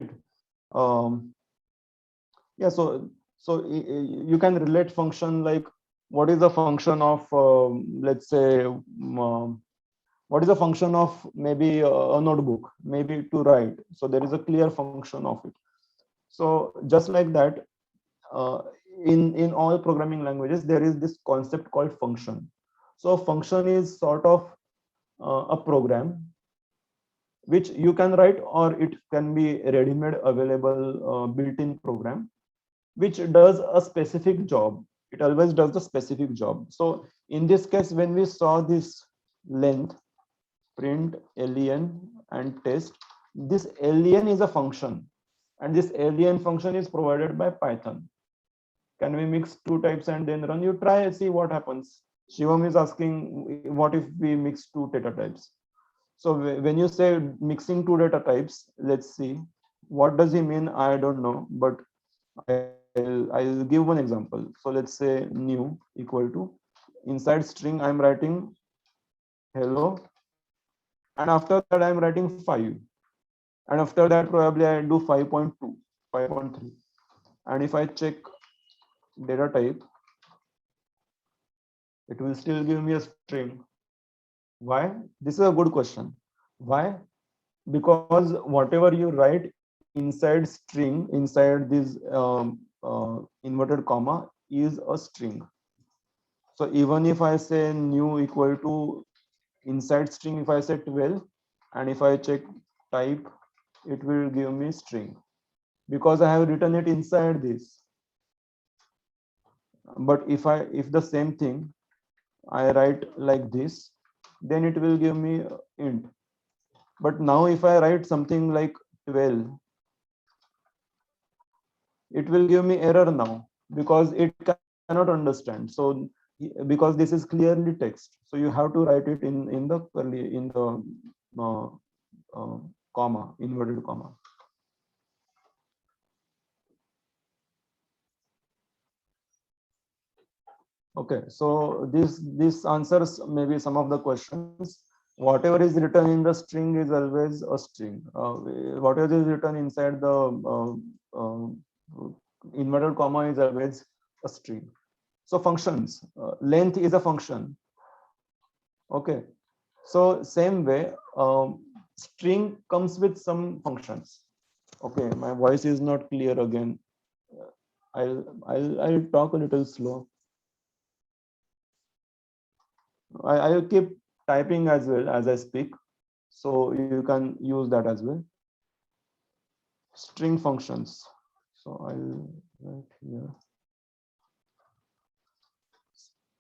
um yeah, you can relate function like what is the function of let's say what is the function of maybe a notebook, maybe to write. So there is a clear function of it. So just like that, uh, in all programming languages there is this concept called function. So function is sort of a program which you can write, or it can be ready-made available built-in program which does a specific job. It always does the specific job. So in this case, when we saw this length, print, len, and test, this len is a function, and this len function is provided by Python. Can we mix two types and then run? You try and see what happens. Shivam is asking, what if we mix two data types? So when you say mixing two data types, let's see, what does he mean? I don't know, but I'll give one example. So let's say new equal to, inside string I'm writing hello, and after that I'm writing 5, and after that probably I do 5.2, 5.3, and if I check data type, it will still give me a string. Why? This is a good question. Why? Because whatever you write inside string, inside this inverted comma, is a string. So even if I say new equal to, inside string, if I say 12, and if I check type, it will give me string because I have written it inside this. But if the same thing I write like this, then it will give me int. But now if I write something like 12, it will give me error now because it cannot understand. So because this is clearly text, so you have to write it in the curly, in the uh, comma, inverted comma. Okay, so this answers maybe some of the questions. Whatever is written in the string is always a string. Whatever is written inside the inverted comma is always a string. So functions, length is a function. Okay, so same way, string comes with some functions. Okay, my voice is not clear again. I'll talk a little slow. I'll keep typing as well as I speak, so you can use that as well. String functions. So I'll write here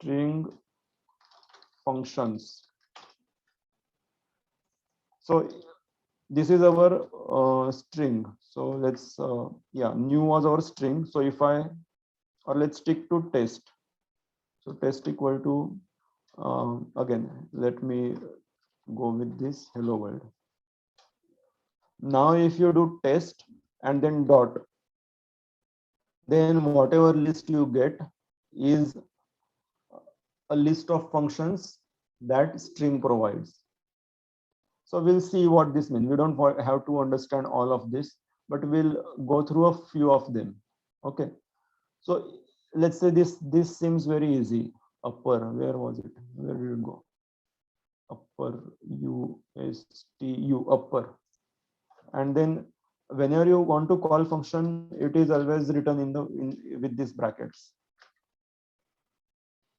string functions. So this is our string. So let's yeah, new was our string. So if I, or let's stick to test. So test equal to Again, let me go with this hello world. Now, if you do test and then dot, then whatever list you get is a list of functions that string provides. So we'll see what this means. We don't have to understand all of this, but we'll go through a few of them. Okay. So let's say this seems very easy. Upper, where was it? Where did it go? Upper USTU upper. And then whenever you want to call function, it is always written with these brackets.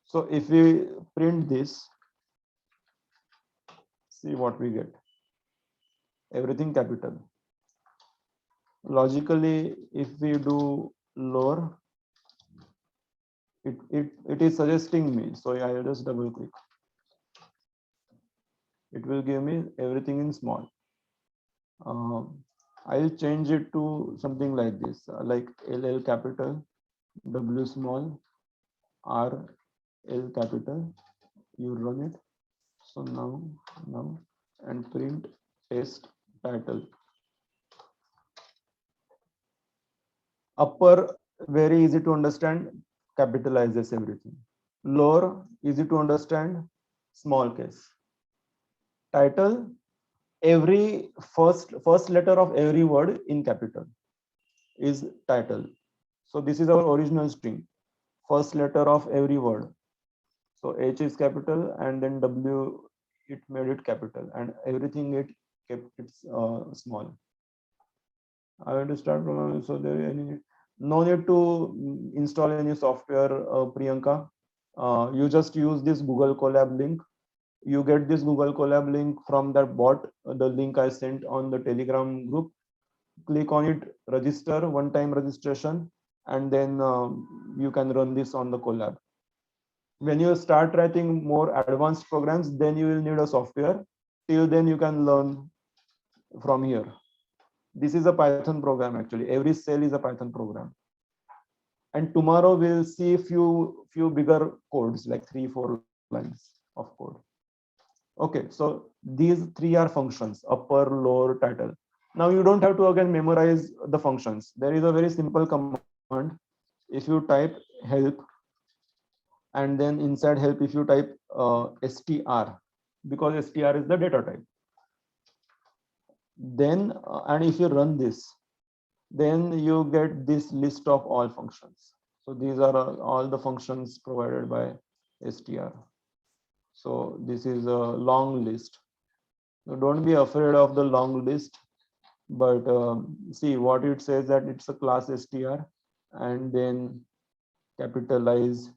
So if we print this, see what we get. Everything capital. Logically, if we do lower, it is suggesting me. So I'll just double click. It will give me everything in small. I'll change it to something like this, like LL capital, W small, R L capital. You run it. So now, and print test title. Upper, very easy to understand, capitalizes everything. Lower, easy to understand, small case. Title, every first letter of every word in capital is title. So this is our original string, first letter of every word. So H is capital, and then W, it made it capital, and everything it kept it small. I will to start from, so there any no need to install any software, Priyanka. You just use this Google Colab link. You get this Google Colab link from that bot, the link I sent on the Telegram group. Click on it, register, one-time registration, and then you can run this on the Colab. When you start writing more advanced programs, then you will need a software. Till then, you can learn from here. This is a Python program actually. Every cell is a Python program. And tomorrow we'll see few bigger codes, like 3-4 lines of code. Okay, so these three are functions: upper, lower, title. Now you don't have to again memorize the functions. There is a very simple command. If you type help, and then inside help, if you type str, because str is the data type, then and if you run this, then you get this list of all functions. So these are all the functions provided by str. So this is a long list. So don't be afraid of the long list, but see what it says, that it's a class str, and then capitalize.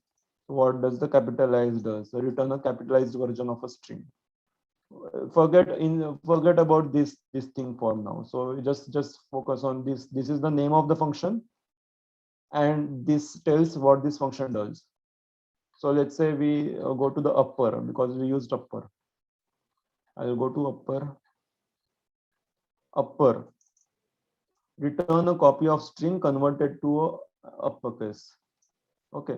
What does the capitalize does? So return a capitalized version of a string. Forget about this thing for now. So just focus on this. This is the name of the function, and this tells what this function does. So let's say we go to the upper, because we used upper. I'll go to upper, return a copy of string converted to a uppercase. Okay,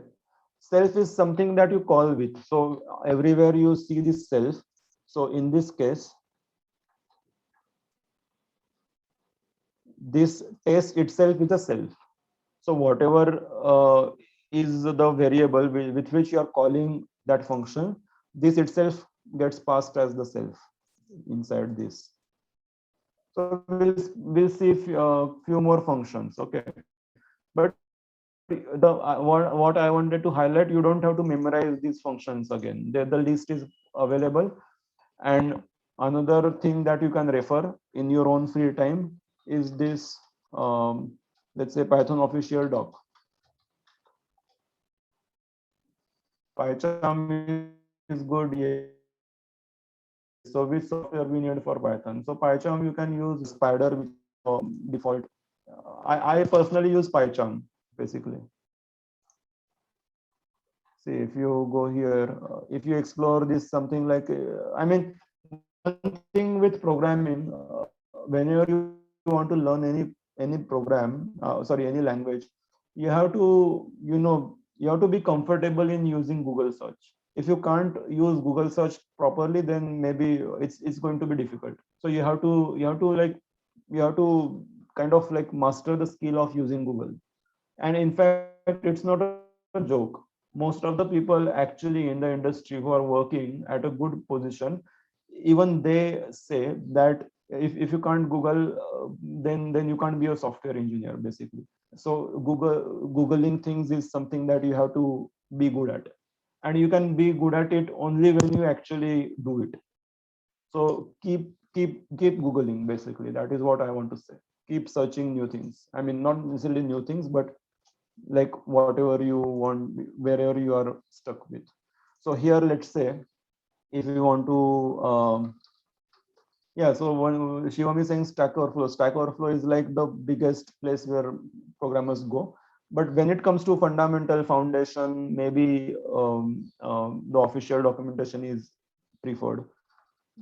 self is something that you call with. So everywhere you see this self. So in this case, this test itself is a self. So whatever is the variable with which you are calling that function, this itself gets passed as the self inside this. So we'll see few more functions. Okay, but what I wanted to highlight, you don't have to memorize these functions again. The list is available. And another thing that you can refer in your own free time is this, let's say, Python official doc. PyCharm is good, yes. So which software we need for Python? So PyCharm you can use Spider, which default. I personally use PyCharm basically. See, if you go here, if you explore this, something like, I mean, one thing with programming, whenever you want to learn any program, sorry, any language, you have to, you have to be comfortable in using Google search. If you can't use Google search properly, then maybe it's going to be difficult. So you have to kind of like master the skill of using Google. And in fact, it's not a joke. Most of the people actually in the industry who are working at a good position, even they say that if you can't Google, then you can't be a software engineer basically. So Googling things is something that you have to be good at, and you can be good at it only when you actually do it. So keep Googling, basically. That is what I want to say. Keep searching new things. I mean, not necessarily new things, but like whatever you want, wherever you are stuck with. So here, let's say if you want to yeah, so one Shivam is saying Stack Overflow. Stack Overflow is like the biggest place where programmers go. But when it comes to fundamental foundation, maybe the official documentation is preferred.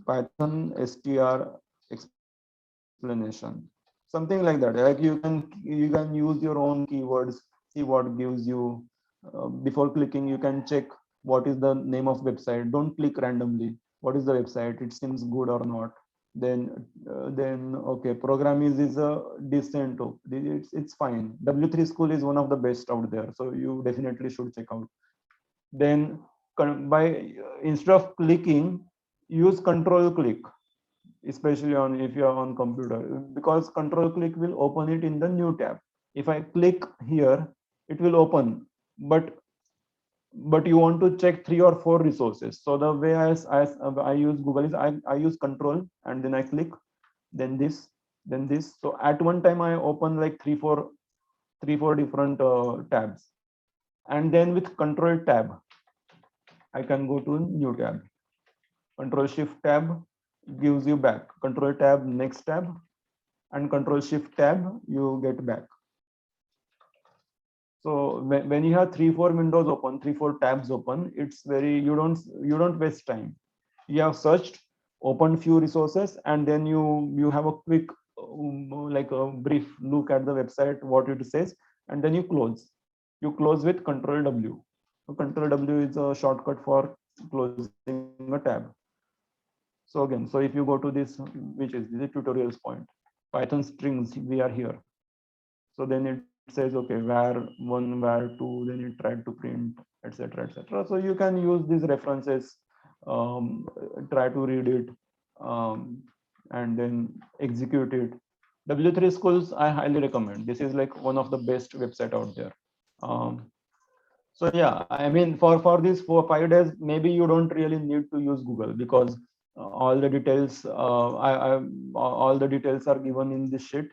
Python str explanation, something like that. Like you can use your own keywords, see what gives you. Before clicking, you can check what is the name of website. Don't click randomly. What is the website? It seems good or not. Then okay, program is a decent. It's fine. W3 School is one of the best out there, so you definitely should check out. Then by instead of clicking, use control click, especially on if you are on computer, because control click will open it in the new tab. If I click here, it will open, but you want to check 3 or 4 resources. So the way I use Google is I use control and then I click, then this. So at one time I open like three four different tabs, and then with control tab I can go to new tab. Control shift tab gives you back. Control tab, next tab, and control shift tab, you get back. So when you have 3 4 windows open, 3 4 tabs open, it's very, you don't waste time. You have searched, opened few resources, and then you have a quick like a brief look at the website, what it says, and then you close with control W. So control W is a shortcut for closing a tab. So again, so if you go to this, which is the tutorials point, Python strings, we are here. So then it says, okay, var1, var2, then it tried to print, etc., etc. So you can use these references, try to read it, and then execute it. W3 Schools, I highly recommend. This is like one of the best website out there. So yeah, I mean, for these 4 5 days, maybe you don't really need to use Google, because all the details, all the details are given in this sheet,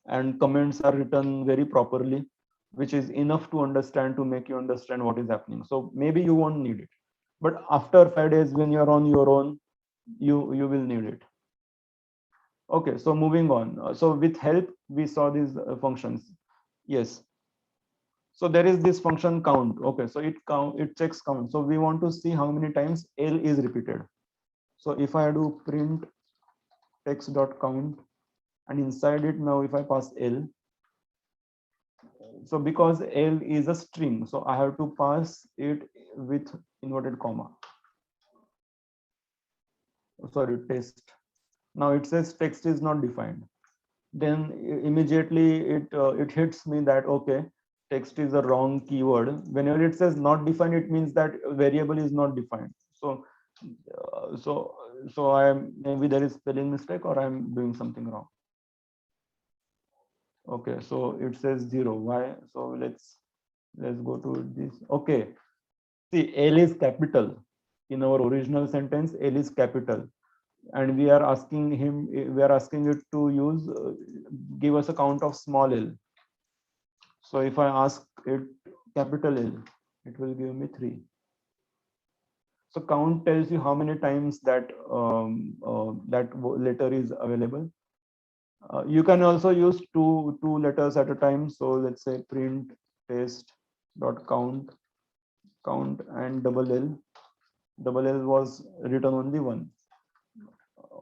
and comments are written very properly, which is enough to understand, to make you understand what is happening. So maybe you won't need it, but after 5 days, when you're on your own, you will need it. Okay, so moving on. So with help, we saw these functions. Yes. So there is this function count. Okay, so it checks count. So we want to see how many times L is repeated. So if I do print text.count, and inside it now if I pass L, so because L is a string, so I have to pass it with inverted comma. Sorry, test. Now it says text is not defined. Then immediately it hits me that okay, text is a wrong keyword. Whenever it says not defined, it means that variable is not defined. So so I am, maybe there is spelling mistake, or I'm doing something wrong. Okay, so it says 0. Why? So let's go to this. Okay, see, L is capital. In our original sentence, L is capital, and we are asking it to use give us a count of small l. So if I ask it capital L, it will give me 3. So count tells you how many times that letter is available. You can also use two letters at a time. So let's say print test dot count and double L. Double L was written only one,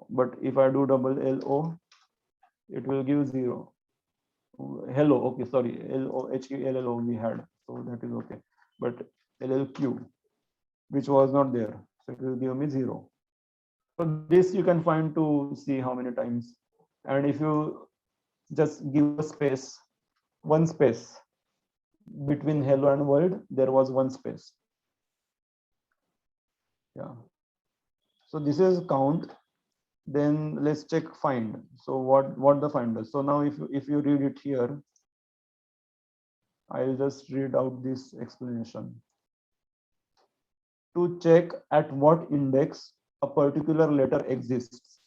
but if I do double LO, it will give 0. Hello, okay, sorry, LO HQLLO we had, so that is okay. But LLQ, which was not there. So it will give me 0. So this you can find to see how many times. And if you just give a space, one space between hello and world, there was one space. Yeah. So this is count. Then let's check find. So what the find does. So now if you read it here, I'll just read out this explanation. To check at what index a particular letter exists,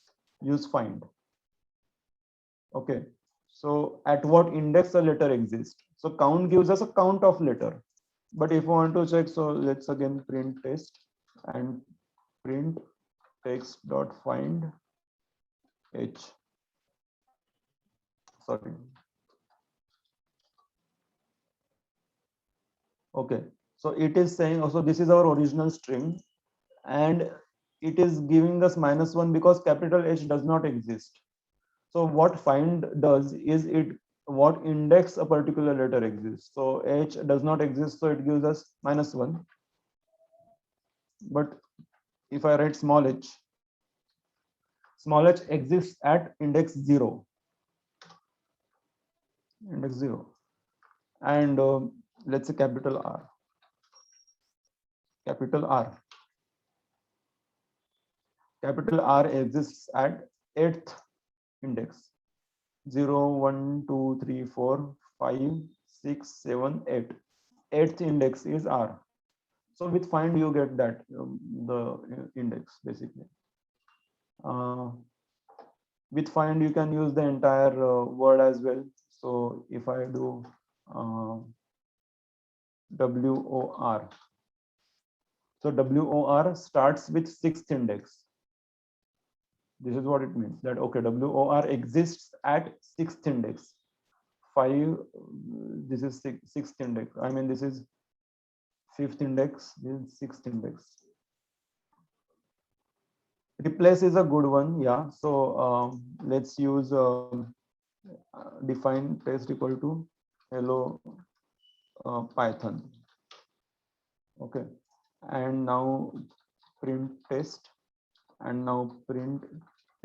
use find. Okay. So at what index a letter exists. So count gives us a count of letter. But if we want to check, so let's again print test and print text dot find h. Sorry. Okay. So it is saying also this is our original string and it is giving us -1 because capital H does not exist. So what find does is it what index a particular letter exists. So H does not exist, so it gives us -1. But if I write small h exists at index 0. Index 0. And let's say capital R. Capital R. Capital R exists at 8th index. 0, 1, 2, 3, 4, 5, 6, 7, 8. 8th index is R. So with find you get that the index basically. With find you can use the entire word as well. So if I do WOR, so WOR starts with 6th index. This is what it means that okay, WOR exists at 6th index. 5, this is 6th index. I mean, this is 5th index, this is 6th index. Replace is a good one, yeah. So let's use define test equal to hello Python. Okay, and now print test, and now print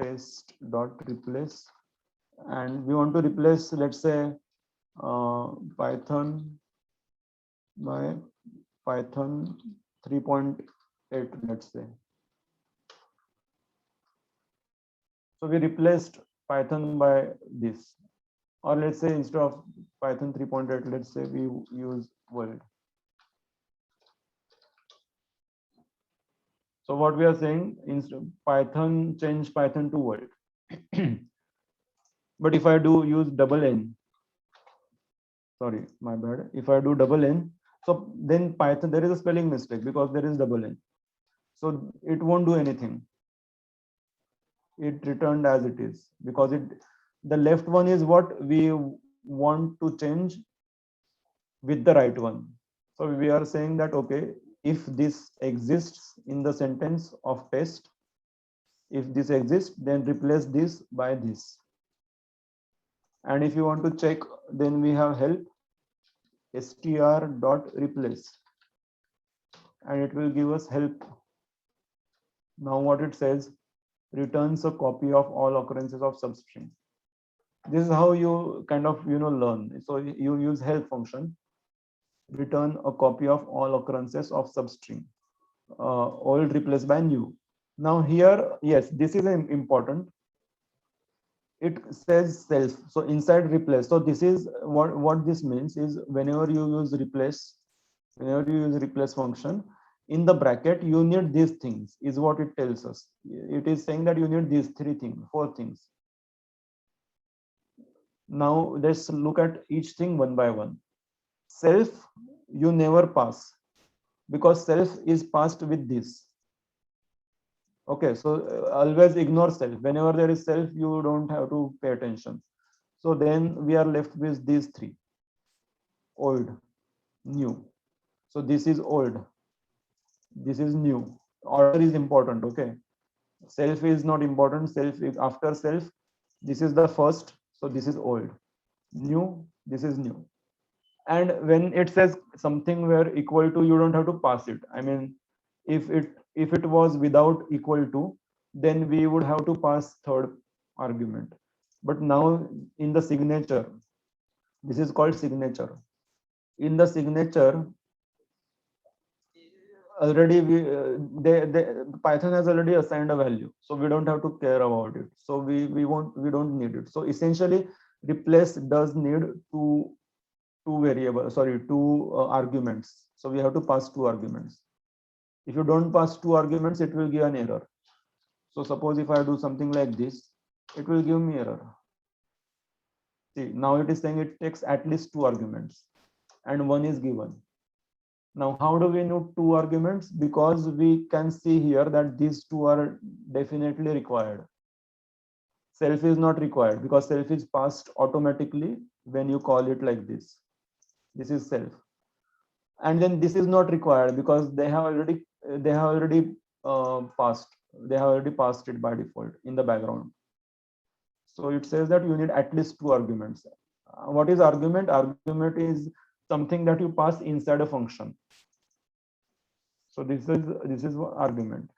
test dot replace, and we want to replace, let's say Python by Python 3.8, let's say. So we replaced Python by this, or let's say instead of Python 3.8, let's say we use world. So what we are saying, instead Python, change Python to world. But if I do use double N, sorry, my bad. If I do double N, so then Python, there is a spelling mistake because there is double N. So it won't do anything. It returned as it is because the left one is what we want to change with the right one. So we are saying that okay, if this exists in the sentence of test, if this exists, then replace this by this. And if you want to check, then we have help str.replace, and it will give us help. Now what it says, returns a copy of all occurrences of substring. This is how you kind of learn. So you use help function, return a copy of all occurrences of substring, old replaced by new. Now here, yes, this is important. It says self, so inside replace. So this is what this means is whenever you use replace function, in the bracket you need these things, is what it tells us. It is saying that you need these 4 things. Now let's look at each thing one by one. Self you never pass because self is passed with this. Okay, so always ignore self. Whenever there is self, you don't have to pay attention. So then we are left with these 3: old, new. So this is old, this is new. Order is important. Okay, self is not important. Self is after self. This is the first, so this is old. New, this is new. And when it says something where equal to, you don't have to pass it. I mean, If it was without equal to, then we would have to pass third argument. But now in the signature, this is called signature. In the signature, already Python has already assigned a value, so we don't have to care about it. So we don't need it. So essentially, replace does need two variables, sorry, two arguments. So we have to pass two arguments. If you don't pass two arguments, it will give an error. So suppose if I do something like this, it will give me error. See, now it is saying it takes at least two arguments and one is given. Now, how do we know two arguments? Because we can see here that these two are definitely required. Self is not required because self is passed automatically when you call it like this. This is self. And then this is not required because they have already passed. They have already passed it by default in the background. So it says that you need at least two arguments. What is argument? Argument is something that you pass inside a function. So this is argument.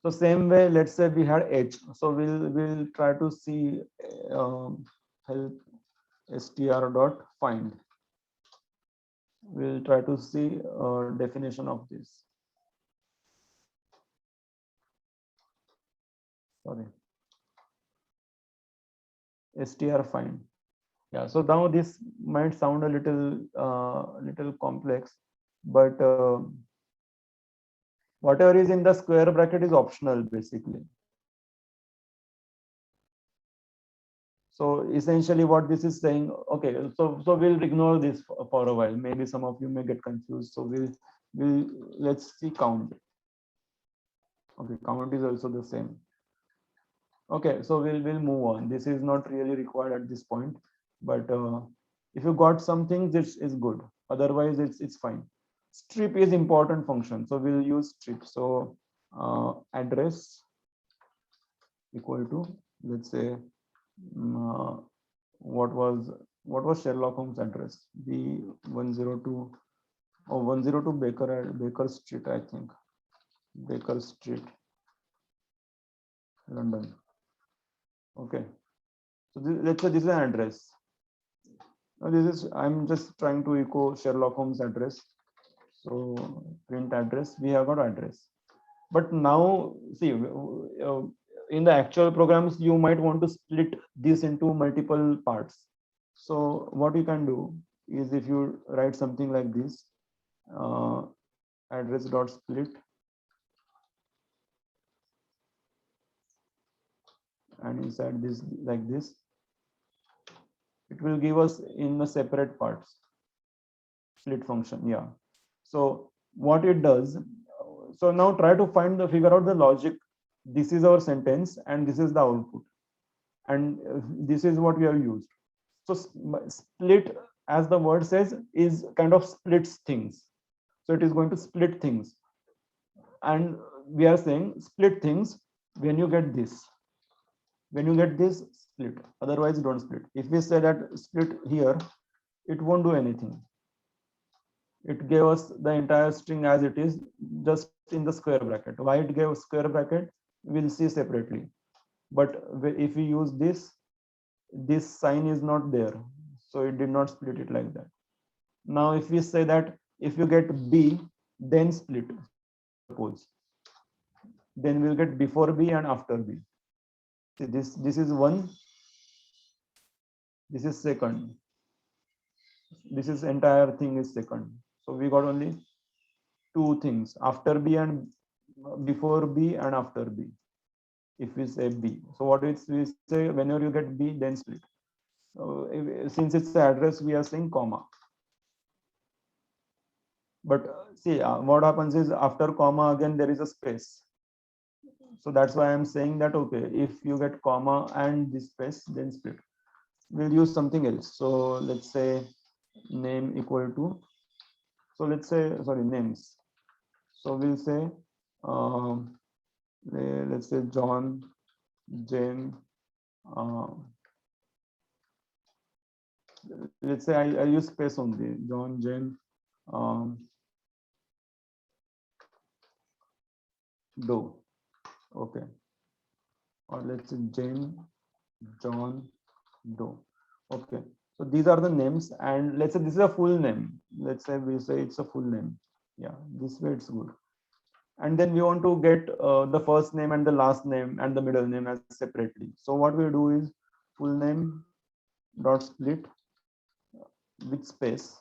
So same way, let's say we had h. So we'll try to see help str dot find. We'll try to see definition of this. Sorry, str find. Yeah. So now this might sound a little complex, but whatever is in the square bracket is optional basically. So essentially what this is saying, okay, so we'll ignore this for a while. Maybe some of you may get confused. So let's see count. Okay, count is also the same. Okay, so we'll move on. This is not really required at this point, but if you got something, this is good. Otherwise, it's fine. Strip is important function, so we'll use strip. So address equal to, let's say, what was Sherlock Holmes address? The 102 or 102 Baker Street, I think. Baker Street, London. Okay. So let's say this is an address. Now I'm just trying to echo Sherlock Holmes address. So print address, we have got address. But now see, in the actual programs, you might want to split this into multiple parts. So what you can do is if you write something like this, address dot split, and inside this like this, it will give us in the separate parts split function. Yeah. So what it does, so now try to figure out the logic. This is our sentence and this is the output, and this is what we have used. So split, as the word says, is kind of splits things. So it is going to split things, and we are saying split things when you get this. When you get this, split. Otherwise, don't split. If we say that split here, it won't do anything. It gave us the entire string as it is, just in the square bracket. Why it gave square bracket, we'll see separately. But if we use this sign is not there, so it did not split it like that. Now if we say that if you get b, then split, suppose, then we'll get before b and after b. See, this is one, this is second, this is entire thing is second. So we got only two things, after b and before b and after b. If we say b, so what is we say, whenever you get b, then split. Since it's the address, we are saying comma. But see, what happens is after comma again there is a space. So that's why I'm saying that, okay, if you get comma and this space, then split. We'll use something else. So let's say name equal to, so let's say, sorry, names. So we'll say, let's say John, Jane, let's say I'll use space only, John, Jane, Doe. Okay. Or let's say Jane, John Doe. Okay. So these are the names, and let's say this is a full name. Let's say we say it's a full name. Yeah, this way it's good. And then we want to get the first name and the last name and the middle name as separately. So what we do is full name dot split with space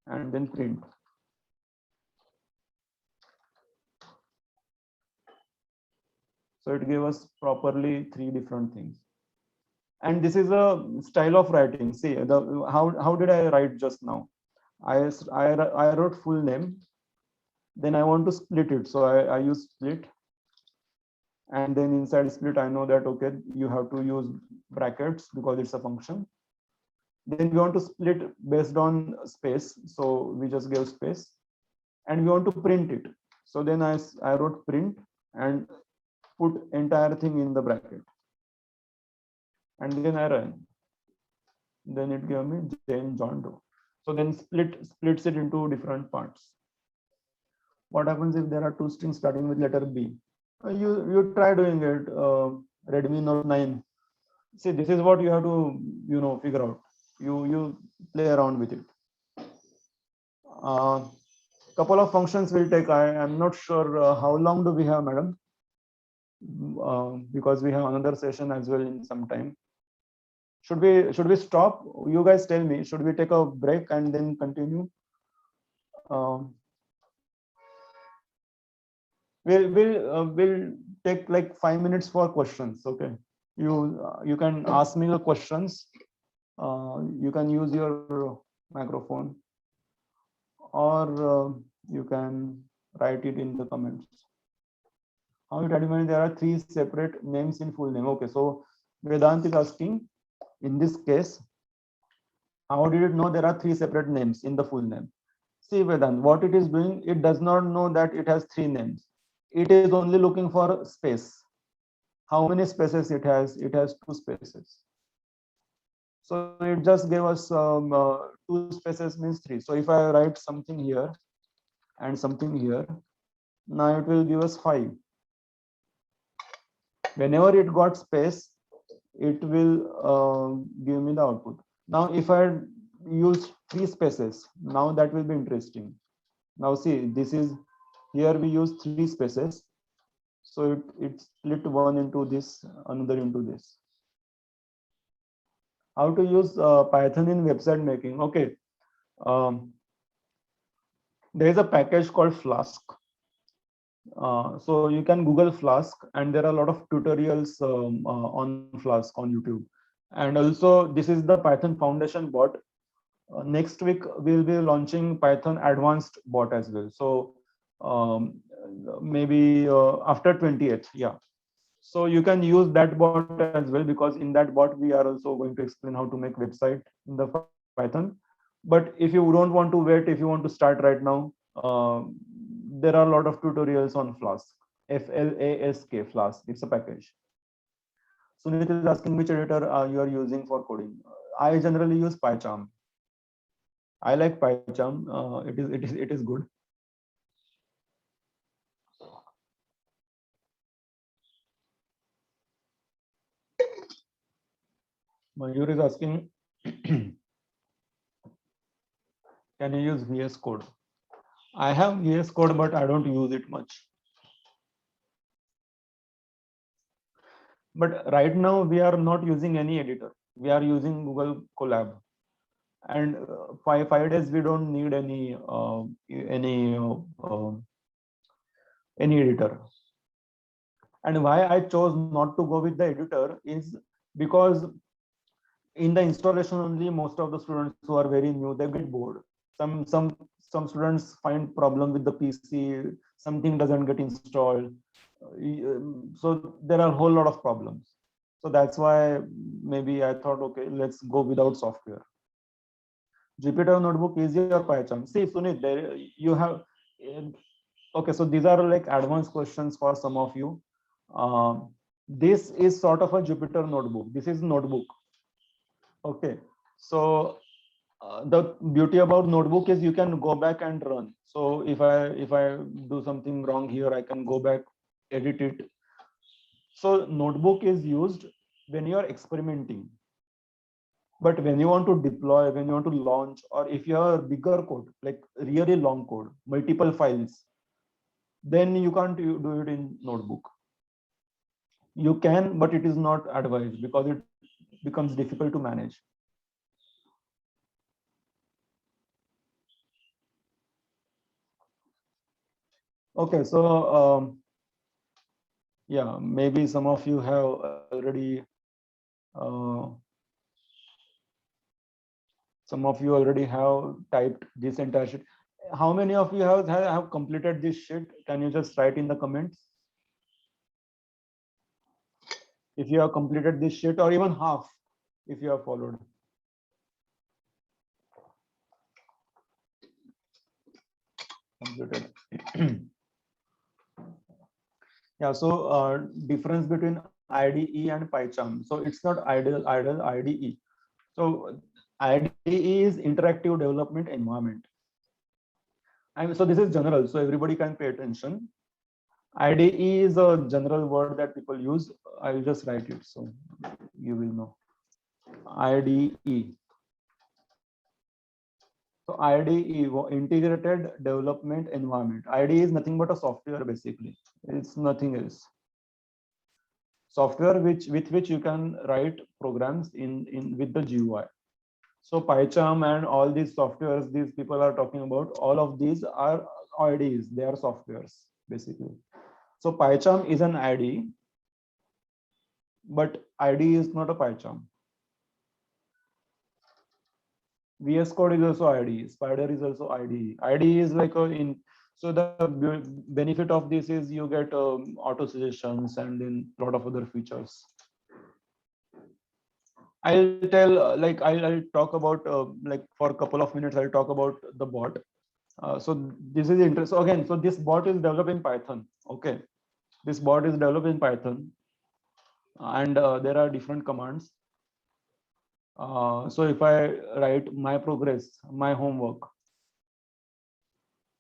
and then print. So it gave us properly three different things. And this is a style of writing. See, how did I write just now? I wrote full name, then I want to split it. So I use split, and then inside split, I know that, okay, you have to use brackets because it's a function. Then we want to split based on space. So we just give space, and we want to print it. So then I wrote print and put entire thing in the bracket. And then I run. Then it gave me Jane John Doe. So then splits it into different parts. What happens if there are two strings starting with letter B? You try doing it. Redmi Note 9. See, this is what you have to figure out. You play around with it. Couple of functions will take. I am not sure how long do we have, madam? Because we have another session as well in some time. Should we stop? You guys tell me. Should we take a break and then continue? We'll take like 5 minutes for questions. Okay. You can ask me the questions. You can use your microphone, or you can write it in the comments. How it determines there are three separate names in full name. Okay, so Vedant is asking, in this case, how did it know there are three separate names in the full name? See, Vedant, what it is doing, it does not know that it has three names. It is only looking for space. How many spaces it has? It has two spaces. So it just gave us two spaces means three. So if I write something here and something here, now it will give us 5. Whenever it got space, it will give me the output. Now if I use 3 spaces, now that will be interesting. Now see, this is, here we use 3 spaces. So it split one into this, another into this. How to use Python in website making? Okay. There is a package called Flask. So you can Google Flask, and there are a lot of tutorials on Flask on YouTube. And also, this is the Python Foundation bot. Next week, we'll be launching Python Advanced bot as well. So maybe after 20th, yeah. So you can use that bot as well, because in that bot, we are also going to explain how to make website in the Python. But if you don't want to wait, if you want to start right now, there are a lot of tutorials on Flask. FLASK, Flask. It's a package. Sunit is asking which editor you are using for coding. I generally use PyCharm. I like PyCharm. It is good. Mayur is asking, can you use VS Code? I have VS Code, but I don't use it much. But right now we are not using any editor. We are using Google Colab, and 5 days we don't need any editor. And why I chose not to go with the editor is because in the installation only, most of the students who are very new, they get bored. Some students find problem with the PC, something doesn't get installed. So there are a whole lot of problems. So that's why maybe I thought, okay, let's go without software. Jupyter Notebook, easy or PyCharm? See, Sunit, there you have. Okay, so these are like advanced questions for some of you. This is sort of a Jupyter Notebook. This is notebook. Okay, so the beauty about notebook is you can go back and run. So if I do something wrong here, I can go back edit it. So notebook is used when you are experimenting. But when you want to deploy, when you want to launch, or if you have a bigger code, like really long code, multiple files, then you can't do it in notebook. You can, but it is not advised because it becomes difficult to manage. Okay, so yeah, maybe some of you have already typed this entire sheet. How many of you have completed this sheet? Can you just write in the comments if you have completed this sheet, or even half if you have followed? Completed. Yeah, so difference between IDE and PyCharm. So it's not idle IDE. So IDE is interactive development environment. And so this is general, so everybody can pay attention. IDE is a general word that people use. I'll just write it so you will know. IDE. So IDE, integrated development environment. IDE is nothing but a software basically. It's nothing else. Software with which you can write programs in with the GUI. So PyCharm and all these softwares these people are talking about, all of these are IDEs. They are softwares basically. So PyCharm is an IDE, but IDE is not a PyCharm. VS Code is also IDE. Spider is also IDE. IDE is like so the benefit of this is you get auto suggestions and then a lot of other features. I'll tell I'll talk about like for a couple of minutes I'll talk about the bot. So this is interesting. So again, so this bot is developed in Python. Okay, this bot is developed in Python, and there are different commands. So if I write my progress, my homework.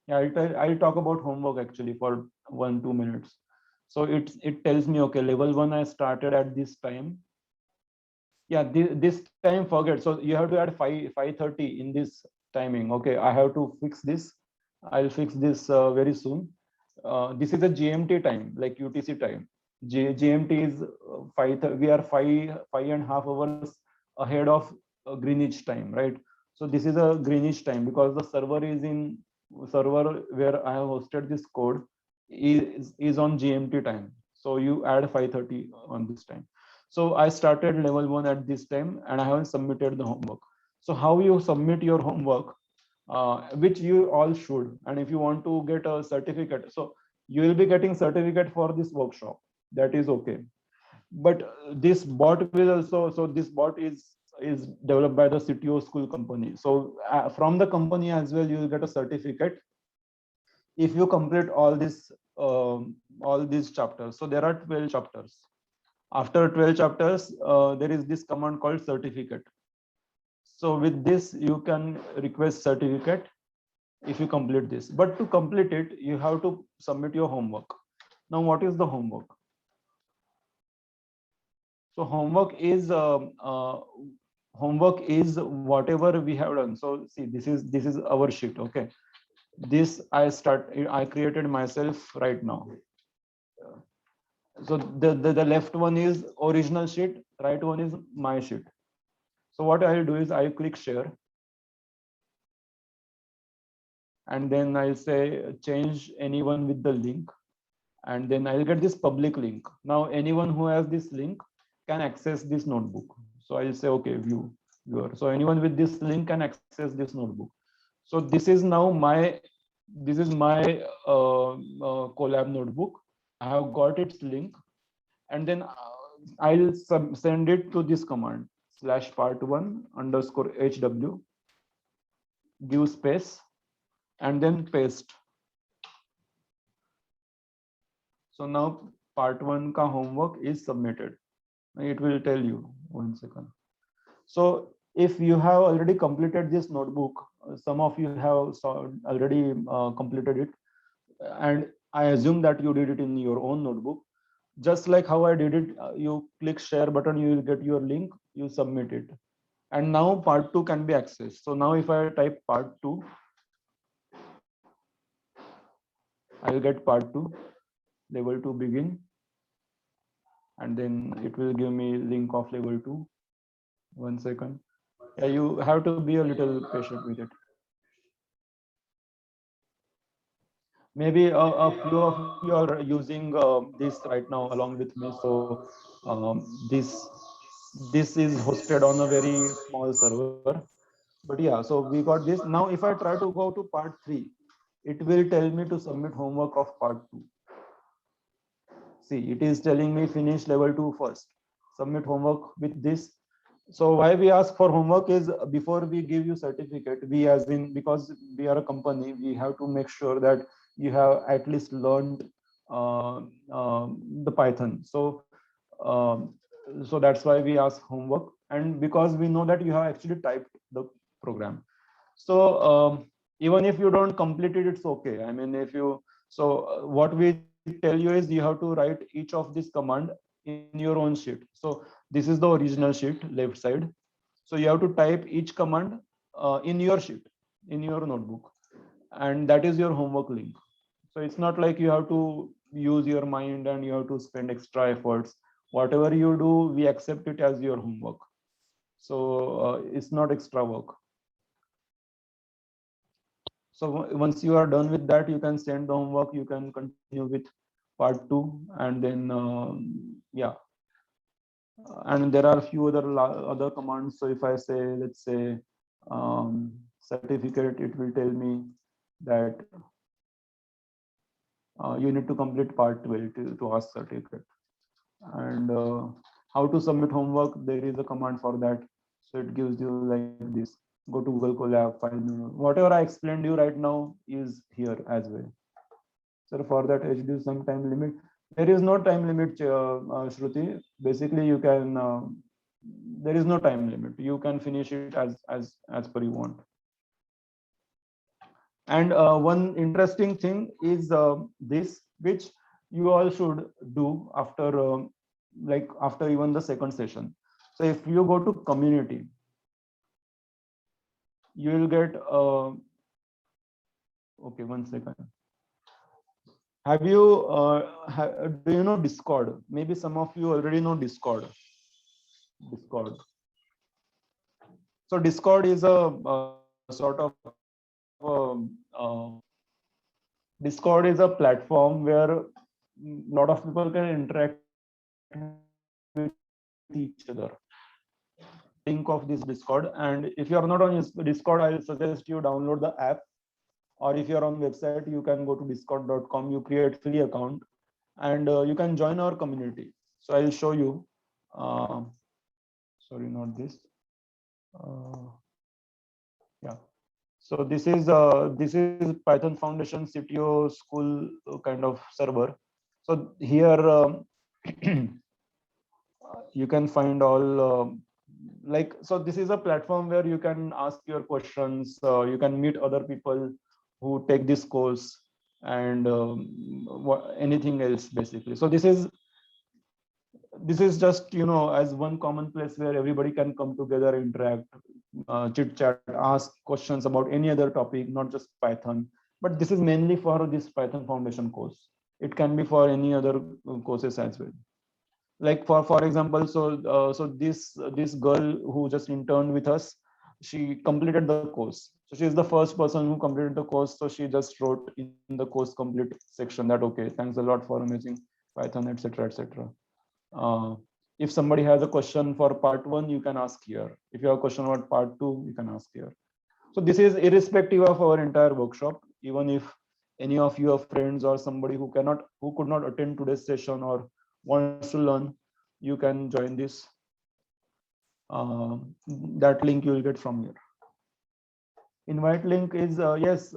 Yeah, I'll talk about homework actually for 1-2 minutes. So it tells me, okay, level 1 I started at this time. Yeah, this time forget. So you have to add 5:30 in this timing. Okay, I have to fix this. I'll fix this very soon. This is a GMT time, like UTC time. GMT is 5. We are 5.5 hours ahead of Greenwich time, right? So this is a Greenwich time because the server where I have hosted this code is on GMT time. So you add 5:30 on this time. So I started level 1 at this time and I haven't submitted the homework. So how you submit your homework, which you all should, and if you want to get a certificate, so you will be getting certificate for this workshop. That is okay. But this bot will also, so this bot is developed by the CTO school company. So from the company as well, you will get a certificate if you complete all these chapters. So there are 12 chapters. After 12 chapters, there is this command called certificate. So with this, you can request certificate if you complete this. But to complete it, you have to submit your homework. Now, what is the homework? So homework is whatever we have done. So see, this is our sheet. Okay, this I created myself right now. So the left one is original sheet, right one is my sheet. So what I'll do is I'll click share, and then I'll say change anyone with the link, and then I'll get this public link. Now anyone who has this link can access this notebook. So I'll say okay, viewer. So anyone with this link can access this notebook. So this is now my Colab notebook. I have got its link, and then I'll send it to this command /part1_hw, give space, and then paste. So now part 1 ka homework is submitted. It will tell you 1 second. So if you have already completed this notebook, some of you have already completed it, and I assume that you did it in your own notebook. Just like how I did it, you click share button, you will get your link, you submit it. And now part 2 can be accessed. So now if I type part 2, I will get part 2, level 2 begin. And then it will give me link of level 2. 1 second. Yeah, you have to be a little patient with it. Maybe a few of you are using this right now along with me. So this is hosted on a very small server. But yeah, so we got this. Now if I try to go to part 3, it will tell me to submit homework of part 2. See, it is telling me finish level 2 first. Submit homework with this. So why we ask for homework is before we give you certificate, we as in, because we are a company, we have to make sure that you have at least learned the Python. Um, so that's why we ask homework, and because we know that you have actually typed the program. So even if you don't complete it, it's okay. I mean, if you, so what we tell you is you have to write each of this command in your own sheet. So this is the original sheet, left side. So you have to type each command in your sheet, in your notebook, and that is your homework link. So it's not like you have to use your mind and you have to spend extra efforts. Whatever you do, we accept it as your homework. So it's not extra work. So once you are done with that, you can send the homework, you can continue with part 2, and then yeah. And there are a few other commands. So if I say, let's say certificate, it will tell me that you need to complete part 12 to ask certificate. And how to submit homework, there is a command for that. So it gives you like this: go to Google Colab, file menu. Whatever I explained you right now is here as well. So for that, HD some time limit. There is no time limit, Shruti. Basically, you can. There is no time limit. You can finish it as per you want. And one interesting thing is this, which you all should do after, like after even the second session. So if you go to community, you will get. Okay, 1 second. Have you, do you know Discord? Maybe some of you already know Discord. Discord. So Discord is a sort of, Discord is a platform where a lot of people can interact with each other. Link of this Discord, and if you are not on Discord, I will suggest you download the app, or if you are on website, you can go to discord.com, you create free account, and you can join our community. So I will show you. Sorry, not this. Yeah. So this is Python Foundation CTO school kind of server. So here you can find all like, so this is a platform where you can ask your questions. You can meet other people who take this course, and anything else basically. So this is just, you know, as one common place where everybody can come together, interact, chit chat, ask questions about any other topic, not just Python. But this is mainly for this Python Foundation course. It can be for any other courses as well. Like for example, so this girl who just interned with us, she completed the course. So she is the first person who completed the course. So she just wrote in the course complete section that, okay, thanks a lot for amazing Python, etc., etc. If somebody has a question for part 1, you can ask here. If you have a question about part 2, you can ask here. So this is irrespective of our entire workshop. Even if any of your friends or somebody who could not attend today's session or wants to learn, you can join this. That link you will get from here. Invite link is yes,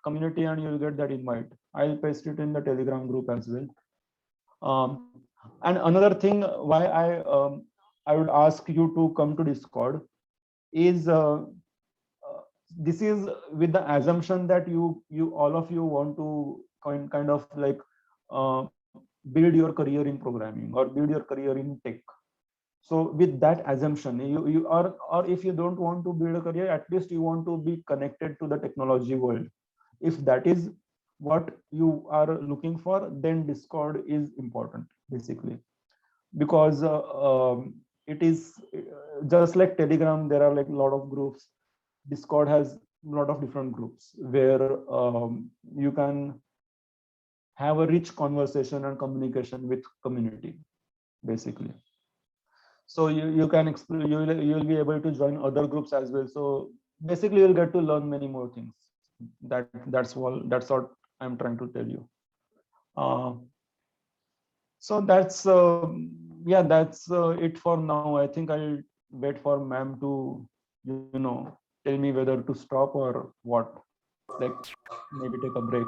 /community, and you will get that invite. I'll paste it in the Telegram group as well. And another thing why I would ask you to come to Discord is this is with the assumption that you all of you want to kind of like build your career in programming or build your career in tech. So with that assumption, you are, or if you don't want to build a career, at least you want to be connected to the technology world. If that is what you are looking for, then Discord is important basically, because it is just like Telegram. There are like a lot of groups. Discord has a lot of different groups where you can have a rich conversation and communication with community basically. So you can explore, you'll be able to join other groups as well. So basically you'll get to learn many more things. That's what I'm trying to tell you. So that's yeah, that's it for now. I think I'll wait for ma'am to, you know, tell me whether to stop or what, like maybe take a break.